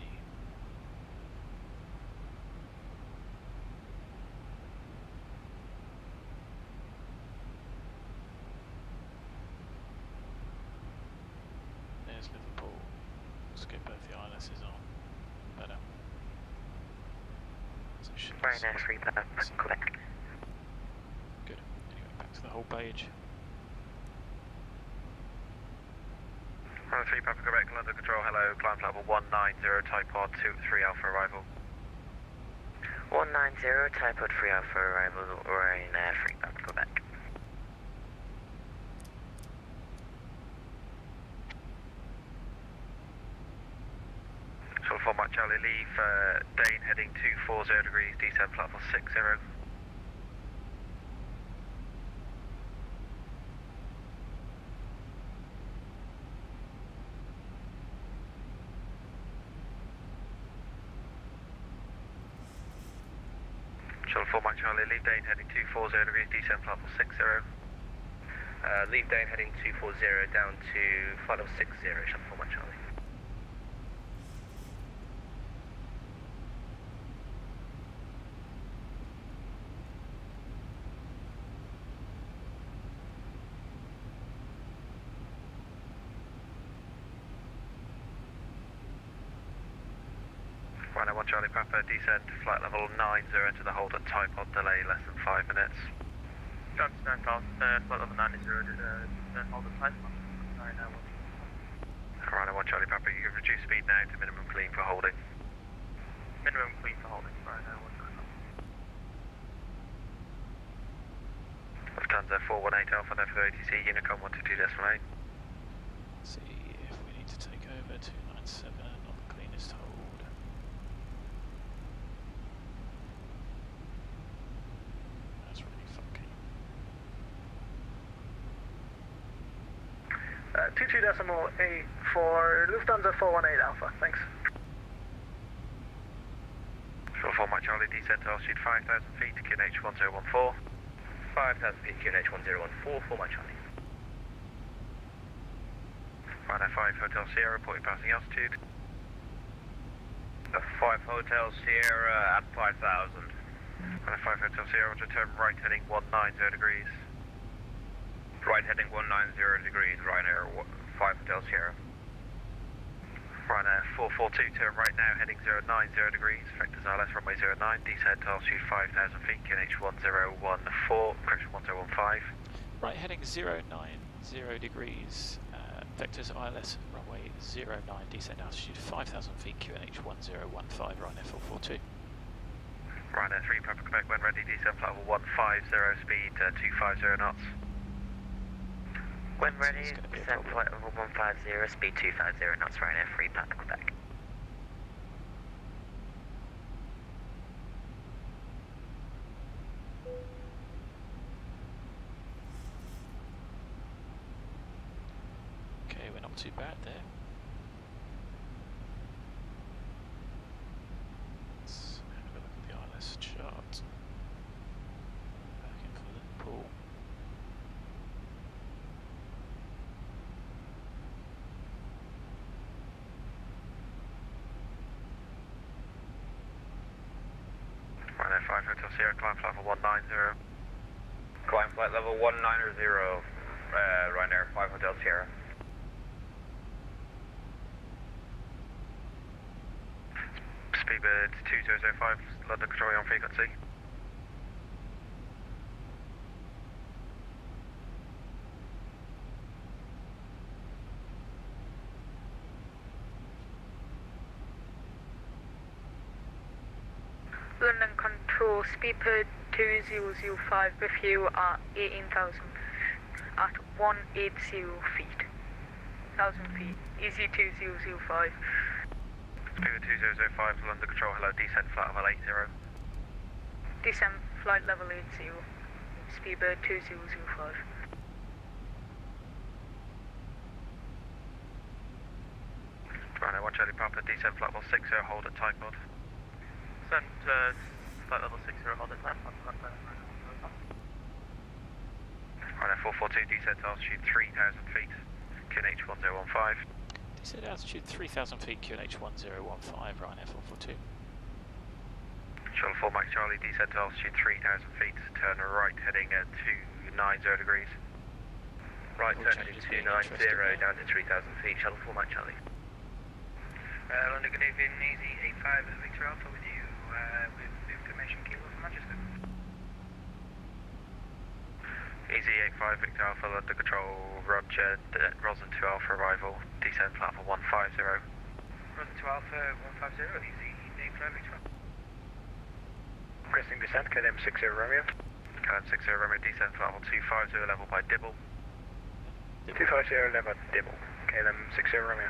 There's Liverpool. Let's get both the ILSs on. Better. So should Ryanair 3 Papa, Quebec. Good. Anyway, back to the whole page. Ryanair 3 Papa Quebec, London Control, hello, climb flight level 190, Typod 23 Alpha arrival. 190, Typod 3 Alpha arrival, Ryanair 3 Papa, Quebec. Shuttle 4 Mike Charlie, leave Dane heading 240 degrees, descend flight level 60. Shuttle 4 Mike Charlie, leave Dane heading 240 degrees, descend flight level 60. Leave Dane heading 240 down to flight level 60, Shuttle 4 Mike Charlie. Ryanair 1 Charlie Papa, descend flight level 90, enter the hold at Typod, delay less than 5 minutes. John Stone Falls, flight level 90, hold the time. Ryanair 1. Ryanair 1 Charlie Papa, you can reduce speed now to minimum clean for holding. Minimum clean for holding, Ryanair 199. Lufthansa 418 Alpha, November ATC, Unicom 122.8. See if we need to take over 297 on the cleanest hold. That's really funky. 22.8 for Lufthansa 418 Alpha, thanks. Short 4 Mike Charlie, descent to altitude 5,000 feet, QNH 1014. 5,000 feet, QNH 1014 for my Charlie. Ryanair 5 Hotel Sierra, reporting passing altitude. 5 Hotel Sierra at 5,000. Ryanair 5 Hotel Sierra, to turn right heading 190 degrees. Right heading 190 degrees, Ryanair 5 Hotel Sierra. Ryanair 442, turn right now, heading 090 degrees. Vectors RLS, runway 09, descent to altitude 5,000 feet, QNH 1014, correction 1015. Right heading 090 degrees, vectors ILS runway 09, descent altitude 5,000 feet, QNH 1015, Ryanair 442. Ryanair 3 Papa Quebec, when ready, descent flight level 150, speed 250 knots. When ready, descent flight level 150, speed 250 knots, Ryanair 3 Papa Quebec. Okay, we're not too bad there. Let's have a look at the ILS chart. Back in for Liverpool. Ryanair 5 Hotel Sierra, climb flight level 190. Climb flight level 190, Ryanair 5 Hotel Sierra. Speedbird 2005, London control on frequency. London Control, Speedbird 2005 with you at 18,000 at 180 feet. 1,000 feet. Easy 2005. Speedbird 2005, London control, hello, descent flight level 80. Descent flight level 80. Speedbird 2005. Ryanair 1 Charlie Papa, descent flight level 60, hold at type pod. Descent flight level 60, hold at type pod. Ryanair 442, descent altitude 3,000 feet, QNH 1015. Descent altitude 3,000 feet, QNH 1015, Ryanair 442. Shuttle 4 Mike Charlie, descent altitude 3,000 feet, turn right heading at 290 degrees. Right, turn heading 290 down to 3,000 feet, Shuttle 4 Mike Charlie. London, good evening, Easy 85 Victor Alpha with you, with information kilo from Manchester. Easy 85 Victor Alpha, London control, Roger, Rosen 2 Alpha arrival, descent flight level 150. Rosen 2 Alpha 150, Easy 85 Victor Alpha. Requesting descent, KLM 60 Romeo. KLM 60 Romeo, descent flight level 250, level by Dibble. 250 level Dibble. KLM 60 Romeo.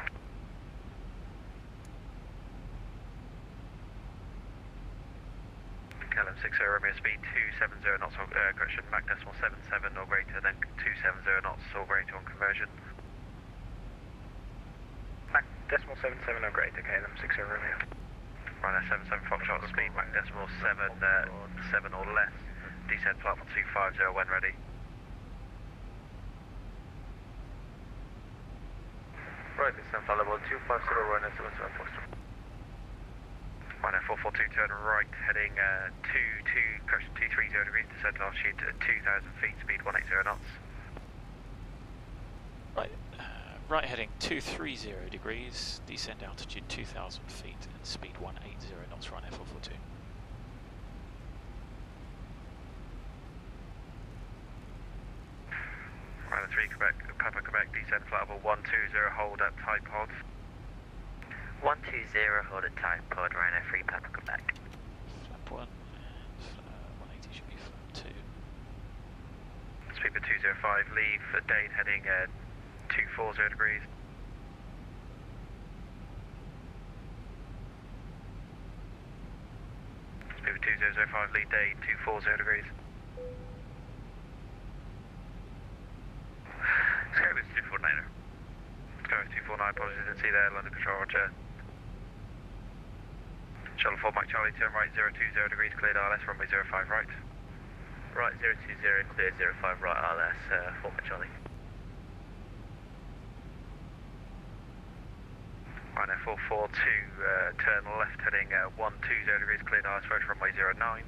KLM 60 Romeo, speed 270 knots, correction, Mach decimal 77 or greater, then 270 knots or greater on conversion. Mach decimal 77 or greater, KLM 60 Romeo. Ryanair 77 Foxtrot, speed Mach decimal 7 or less, descent flight level 250 when ready. Right, descent flight level 250, Ryanair 77 Foxtrot. Ryanair 442, turn right, heading 230 degrees, descent altitude 2,000 feet, speed 180 knots. Right heading 230 degrees, descent altitude 2,000 feet and speed 180 knots, Ryanair 442. Ryanair 3 Quebec, Papa Quebec, descent flight level 120, hold at type pod. 120, hold it tight, pod Rhino 3, Papa, come back. Flap 1 and 180 should be flap 2. Speedbird 205, leave Dane heading 240 degrees. Speedbird 2005, lead Dane 240 degrees. Sky was 249er. Sky was 249, apologies, didn't see there, London Control, roger. Shuttle 4 Mike Charlie, turn right 020 degrees, cleared RLS, runway 05 right. Right 020, clear 05 right RLS, 4 Mike Charlie. Right now 442, turn left heading 120 degrees, cleared RLS, approach runway 09.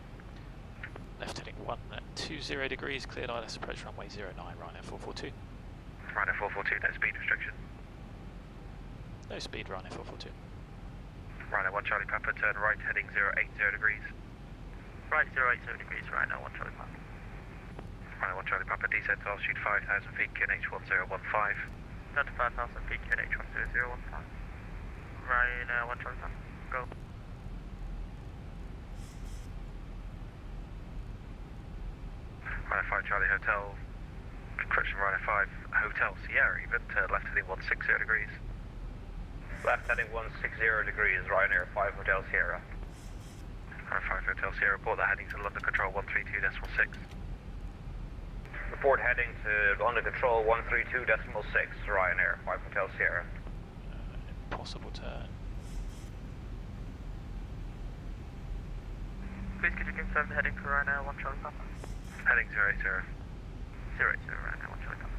Left heading 120 degrees, cleared ILS, approach runway 09, right now 442. Right now 442, no speed restriction. No speed, right now 442. Right now 1 Charlie Papa, turn right heading 080 degrees. Right 080 degrees right now, 1 Charlie Papa. Right now 1 Charlie Papa, descent to altitude 5,000 feet, QNH 1015. Down to 5,000 feet, QNH 10015. Right now 1 Charlie Papa, go. Right now 5 Charlie Hotel, correction, right now 5 Hotel Sierra even, turn left heading 160 degrees. Left heading 160 degrees, right near 5 Hotel Sierra. Right 5 Hotel Sierra, report that heading to London Control 132.6. Report heading to London Control 132.6, Ryanair, 5 Hotel Sierra. Impossible turn. Please could you confirm the heading for right now, 1 Charlie Papa? Heading 080. 080 right now, 1 Charlie Papa.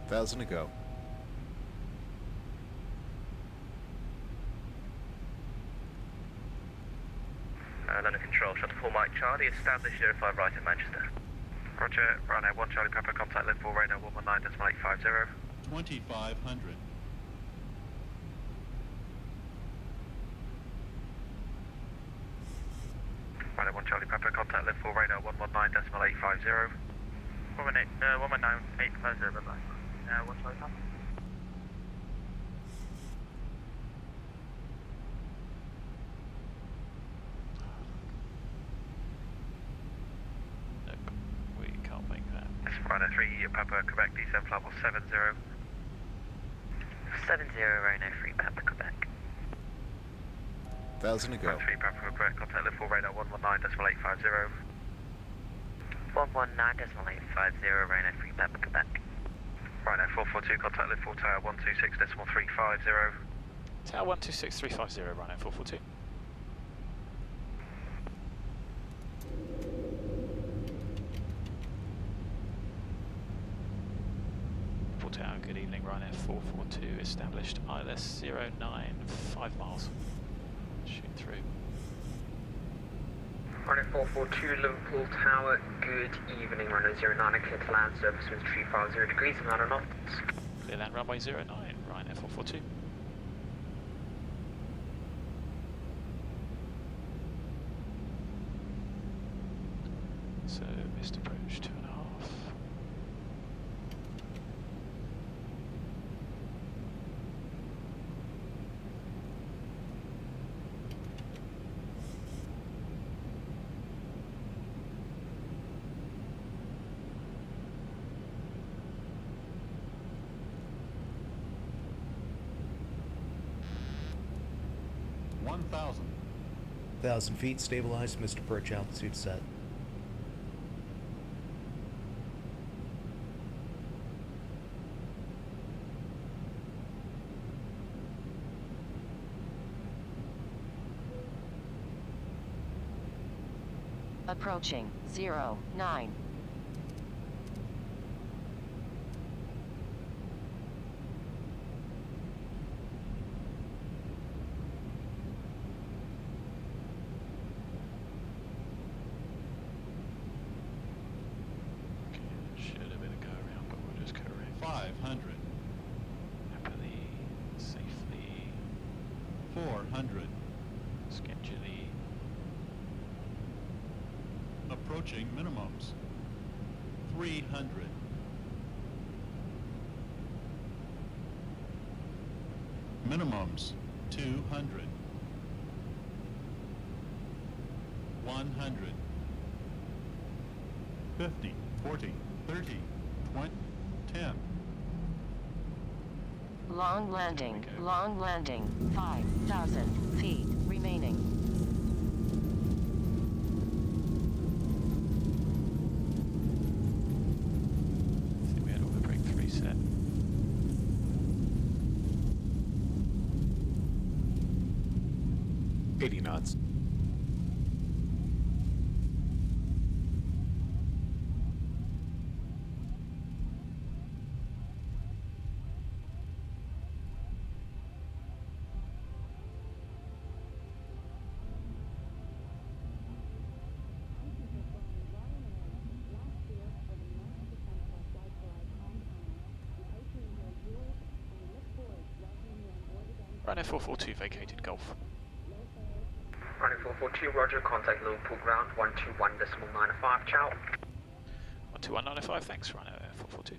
Thousand to go. London Control, shuttle 4 Mike Charlie, establish 05 right at Manchester. Roger, right now 1 Charlie Papa, contact Liverpool, radar 119.850. 2500. Right now 1 Charlie Papa, contact Liverpool, radar 119.850. 119.850, bye-bye. 1 Charlie Papa. Nope, we can't make that. It's right now 3 Papa, Quebec, descent flight 70. 70 right now, 3 Papa, Quebec. 1,000 to go. 3 Papa, Quebec, contact Liverpool, radar 119.850. 119.850 right now, 3 Papa, Quebec. Right now 442, contact Liverpool, tower 126.350. Tower 126350, right now 442. Full tower, good evening, right now 442, established ILS 09, 5 miles. Shoot through. Runway 442, Liverpool Tower, good evening, runway 09, clear to land, surface wind 350 degrees, and 9 knots. Clear land runway 09, right now 442. So, missed approach 2.5. $1,000. 1,000 feet, stabilized, Mr. Perch, altitude set. Approaching 09. Should have been a go around, but we'll just go around. 500. Happily, safely, 400. sketchily. Approaching minimums. 300. Minimums, 200. 100. 50, 40, 30, 20, 10. Long landing, 5,000 feet remaining. I think we had all the brake 3 set. $80 knots. Ryanair 442 vacated Golf. Ryanair 442, roger, contact Liverpool ground 121.95, ciao. 121.95, thanks Ryanair 442.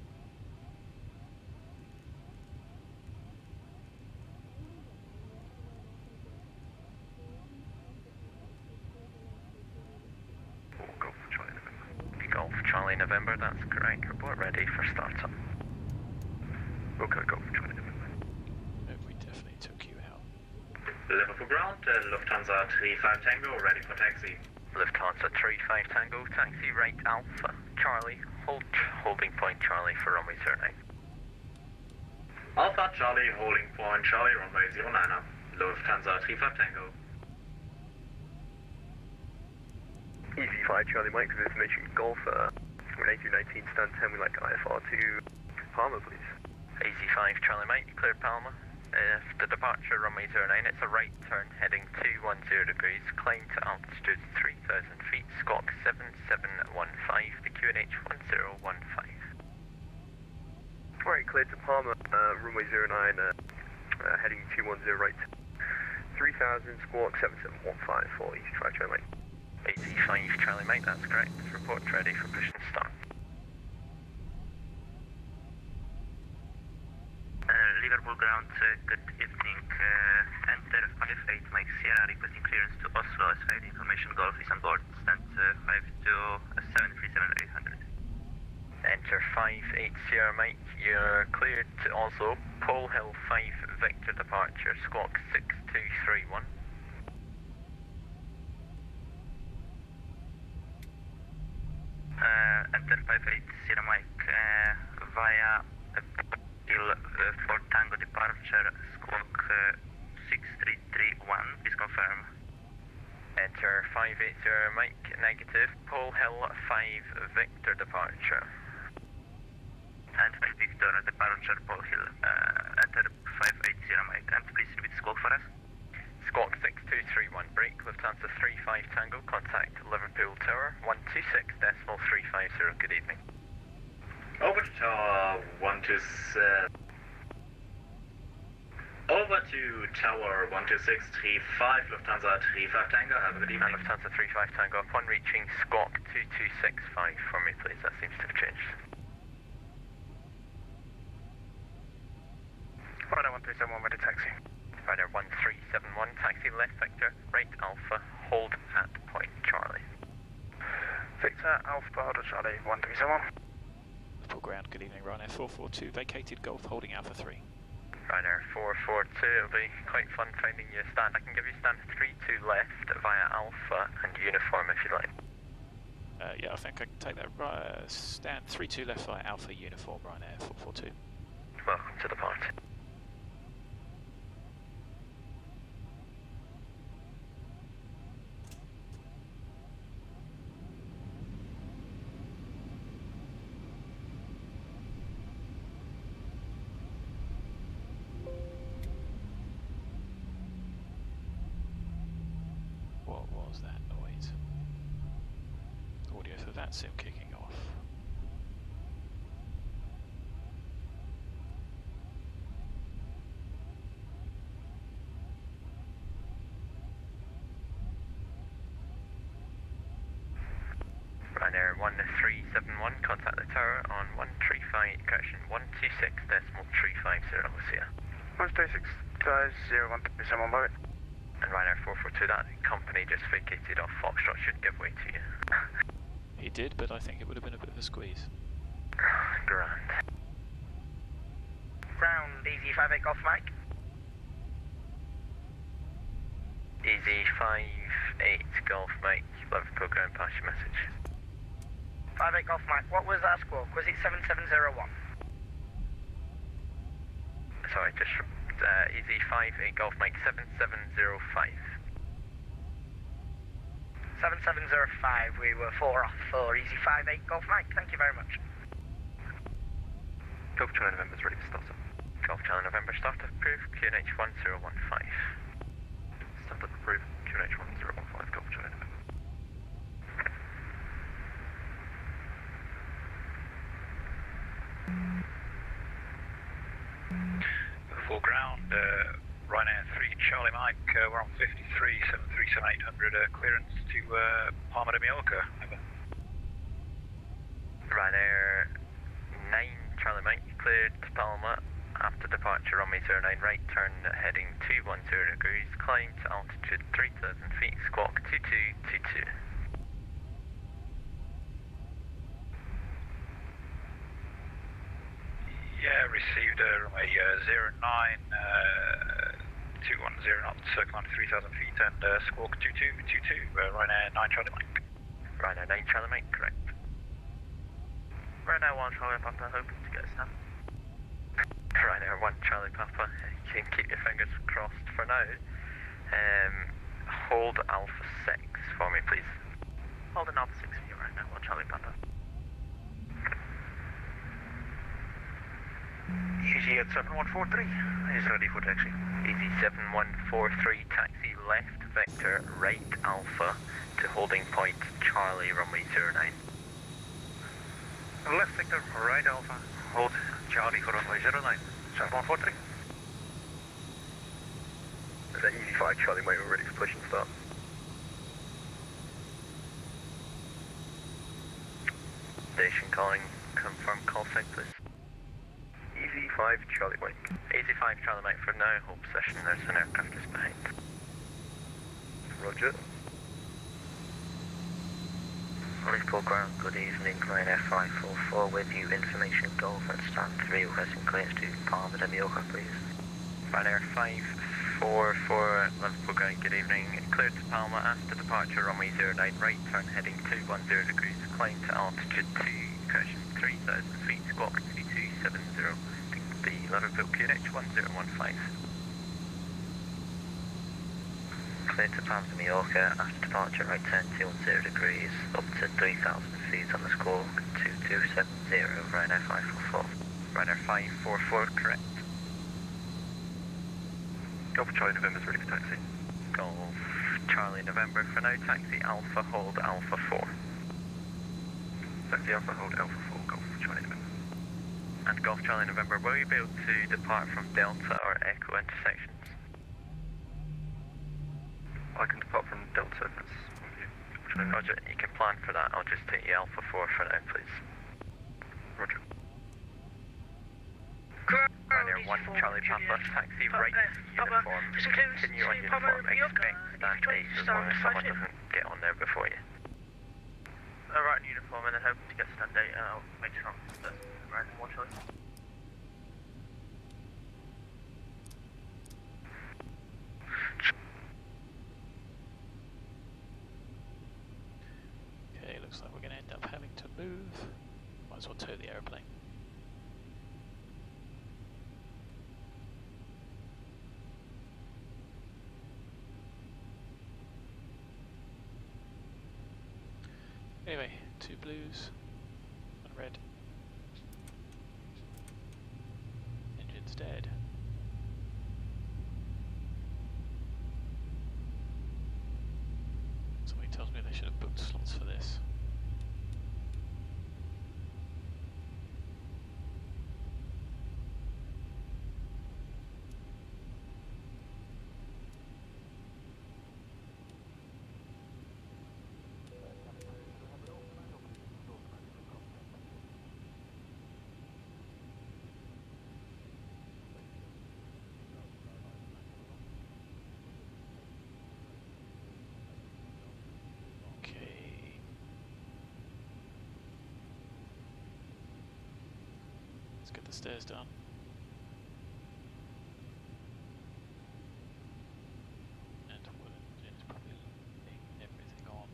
Golf Charlie November, that's correct. Report ready for startup. Okay, Golf Charlie November. We definitely took you out. Liverpool ground, Lufthansa 35 Tango, ready for taxi. Lufthansa 35 Tango, taxi right Alpha, Charlie, holding point Charlie for runway 09. Alpha Charlie, holding point Charlie, runway 09, Lufthansa 35 Tango. Easy 5 Charlie Mike, with information Golf, we're 8219 stand 10, we like IFR to Palma, please. Easy 5 Charlie Mike, clear Palma. The departure runway 09, it's a right turn heading 210 degrees, climb to altitude 3000 feet, squawk 7715, the QNH 1015. Alright, cleared to Palma, runway 09, heading 210 right, 3000, squawk 7715 for Easy 5 Charlie Mike. Easy 5 Charlie Mike, that's correct, report ready for push and start. Liverpool ground, good evening. Enter 58 Mike Sierra, requesting clearance to Oslo as flight information Golf is on board. Stand 52737 800. Enter 58 Sierra Mike, you're cleared to Oslo, Pole Hill 5 Victor departure, squawk 6231. Enter 58 Sierra Mike via for Tango departure, squawk 6331, please confirm. Enter 580 Mike, negative, Pole Hill 5 Victor departure. And 5 Victor departure, Pole Hill. Enter 580 Mike, and please repeat squawk for us. Squawk 6231, break, Lufthansa 35 Tango, contact Liverpool Tower 126.350, good evening. Over to tower 126. Over to tower 12635, Lufthansa 35 Tango, have a good evening. Lufthansa 35 Tango, upon reaching squawk 2265 for me please, that seems to have changed. Rider 1371, ready taxi. Rider 1371, taxi left Victor, right Alpha, hold at point Charlie. Victor, Alpha, order Charlie 137. Liverpool ground, good evening, Ryanair 442, vacated Golf, holding Alpha 3. Ryanair 442, it'll be quite fun finding you a stand. I can give you stand 32 left via Alpha and uniform if you like. Yeah, I think I can take that. Stand 32 left via Alpha uniform, Ryanair 442. Welcome to the party. What was that noise? Audio for VATSIM kicking off. Ryanair Ryanair 1371, contact the tower on 135, correction, 126.350, Lucia. 126.0137 And Ryanair 442, that company just vacated off Foxtrot, should give way to you. He did, but I think it would have been a bit of a squeeze. Grand. Ground, easy 58 Golf Mike. Easy 58 Golf Mike, Liverpool ground, pass your message. 58 Golf Mike, what was that squawk? Was it 7701? Sorry, just easy 58 Golf Mike 7705. 7705, we were 4 off for easy 58 Golf Mike, thank you very much. Golf Charlie November is ready for startup. Golf Charlie November, startup approved, QNH 1015. Startup approved, QNH 1015, Golf Charlie November. Foreground, Ryanair 3 Charlie Mike, we're on 53, 737 800, clearance to Palma de Mallorca, over. Ryanair 9 Charlie Mike, cleared to Palma, after departure runway 09 right, turn heading 210 degrees, climb to altitude 3000 feet, squawk 2222. Yeah, received runway 09, 210 knots, climb to 3000 feet and squawk 2222, Ryanair 9 Charlie Mike. Ryanair 9 Charlie Mike, correct. Ryanair 1 Charlie Papa, hoping to get a snap. Ryanair 1 Charlie Papa, you can keep your fingers crossed for now. Hold Alpha 6 for me, please. Hold an Alpha 6 for you, Ryanair 1 Charlie Papa. Easy at 7143, is ready for taxi. Easy 7143, taxi left vector, right Alpha to holding point Charlie, runway 09. Left vector, right Alpha, hold Charlie for runway 09, 7143. Is that easy 5 Charlie Mike, we're ready for push and start. Station calling, confirm call sign please. Easy 5 Charlie Mike. Easy 5 Charlie Mike for now, hold position, there's an aircraft just behind. Roger. Liverpool ground, good evening, Ryanair 544 with you, information Golf and stand 3 requesting clearance to Palma de Mallorca please. Ryanair 544, Liverpool ground, good evening, cleared to Palma after departure, runway 09 right, turn heading 210 degrees, climb to altitude 3000 feet, squawk 2270, the Liverpool QNH 1015. Clear to Palma de Mallorca, after departure right turn 210 degrees, up to 3000 feet on the squawk 2270, Ryanair 544. Ryanair 544, correct. Golf Charlie November is ready for taxi. Golf Charlie November for now, taxi Alpha, hold Alpha 4. Taxi Alpha, hold Alpha 4, Golf Charlie November. And Golf Charlie November, will you be able to depart from Delta or Echo intersections? I can depart from Delta, that's Roger, you can plan for that, I'll just take you Alpha 4 for now, please. Roger. Ryanair 1 Charlie Papa, taxi right, uniform, continue on uniform, expect stand 8 as long as someone doesn't get on there before you. Right in uniform and then hoping to get stand 8, I'll make sure I'm right in 1 Charlie. Okay, looks like we're going to end up having to move. Might as well tow the aeroplane. Anyway, 2 blues, 1 red. Engine's dead. Somebody tells me they should have booked slots for this. get the stairs done. And what I'm doing is probably leaving everything on.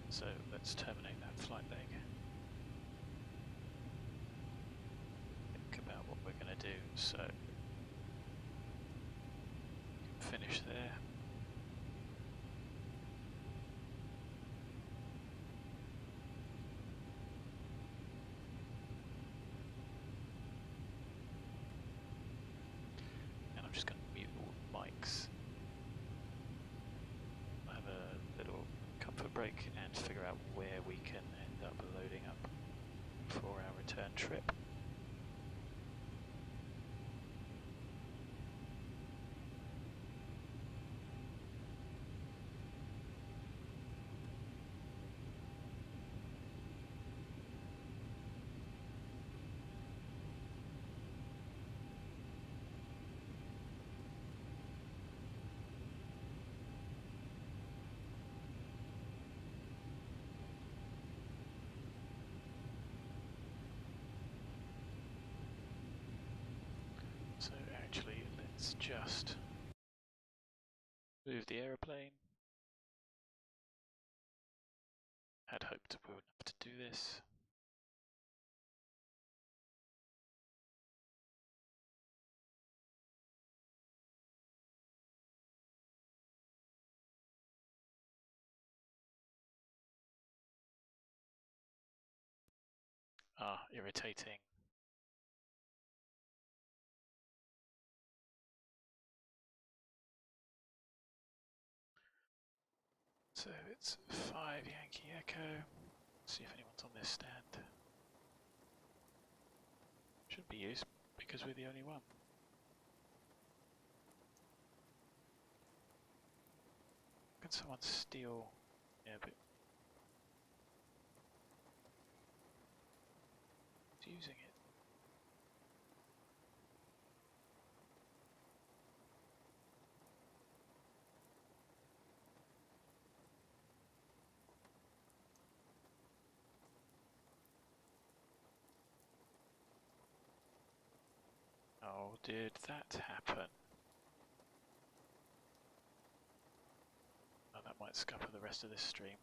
So let's terminate that flight leg. Think about what we're going to do. So finish there. And I'm just going to mute all the mics. Have a little comfort break and figure out where we can end up loading up for our return trip. So actually, let's just move the aeroplane. Had hoped we wouldn't have to do this. Ah, irritating. So it's 5 Yankee Echo. See if anyone's on this stand. Should be used because we're the only one. Can someone steal? Yeah, but who's using it? Oh, did that happen? Oh, that might scupper the rest of this stream.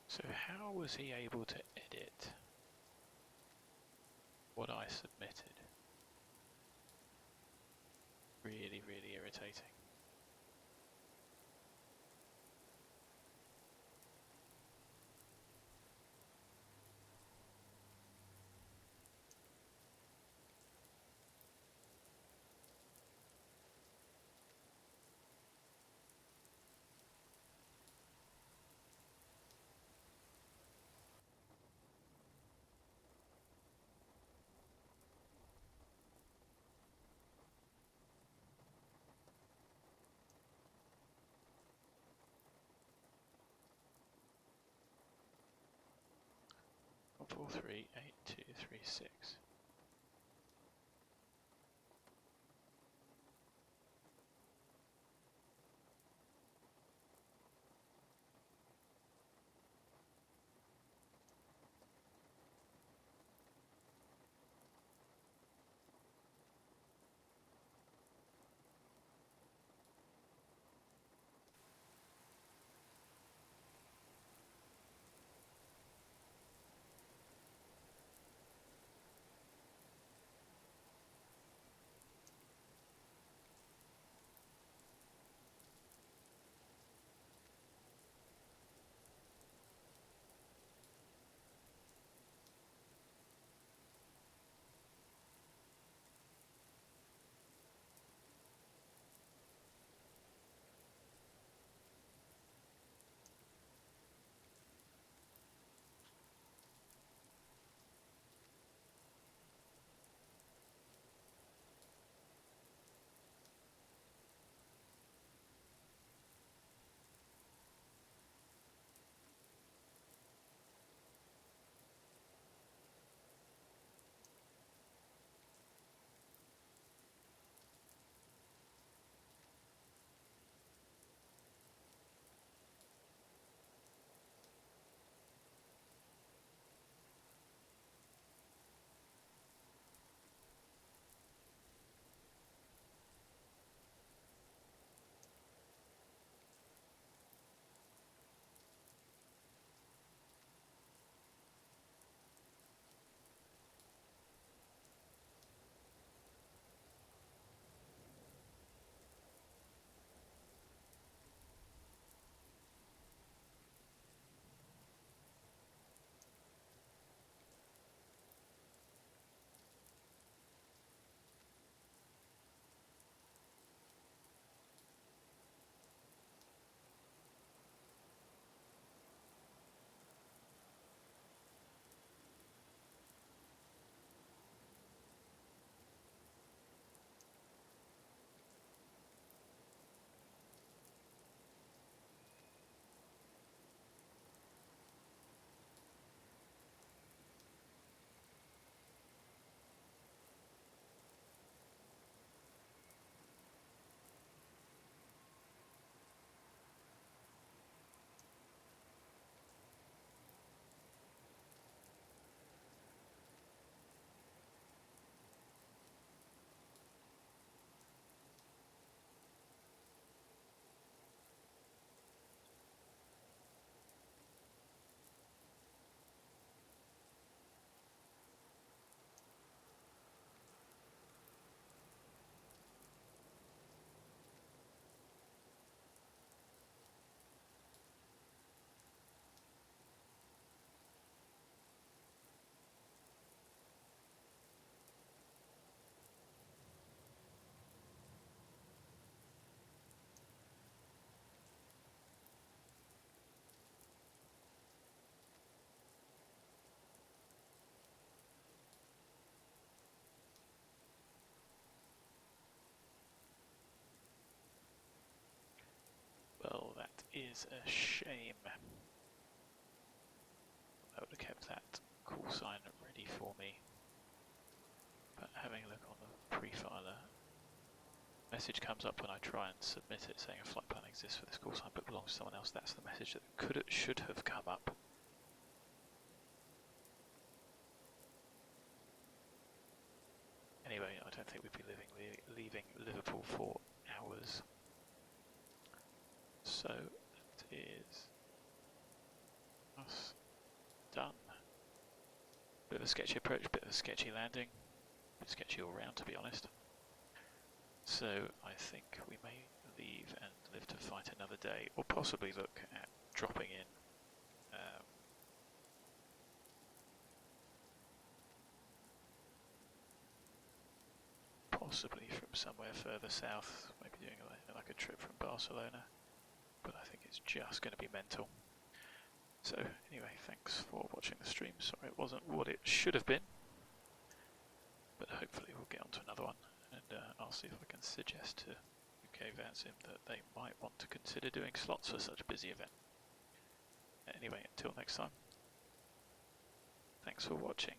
So how was he able to edit what I submitted? Really, really irritating. 438236. Well, that is a shame. I would have kept that call sign ready for me. But having a look on the pre-filer, message comes up when I try and submit it saying a flight plan exists for this call sign but belongs to someone else. That's the message that should have come up. Anyway, I don't think we'd be leaving Liverpool for hours. So that is us done. Bit of a sketchy approach, bit of a sketchy landing, a bit sketchy all round to be honest. So I think we may leave and live to fight another day, or possibly look at dropping in possibly from somewhere further south, maybe doing like a trip from Barcelona, but I think it's just going to be mental. So anyway, thanks for watching the stream. Sorry it wasn't what it should have been, but hopefully we'll get on to another one, and I'll see if I can suggest to UK VATSIM that they might want to consider doing slots for such a busy event. Anyway, until next time. Thanks for watching.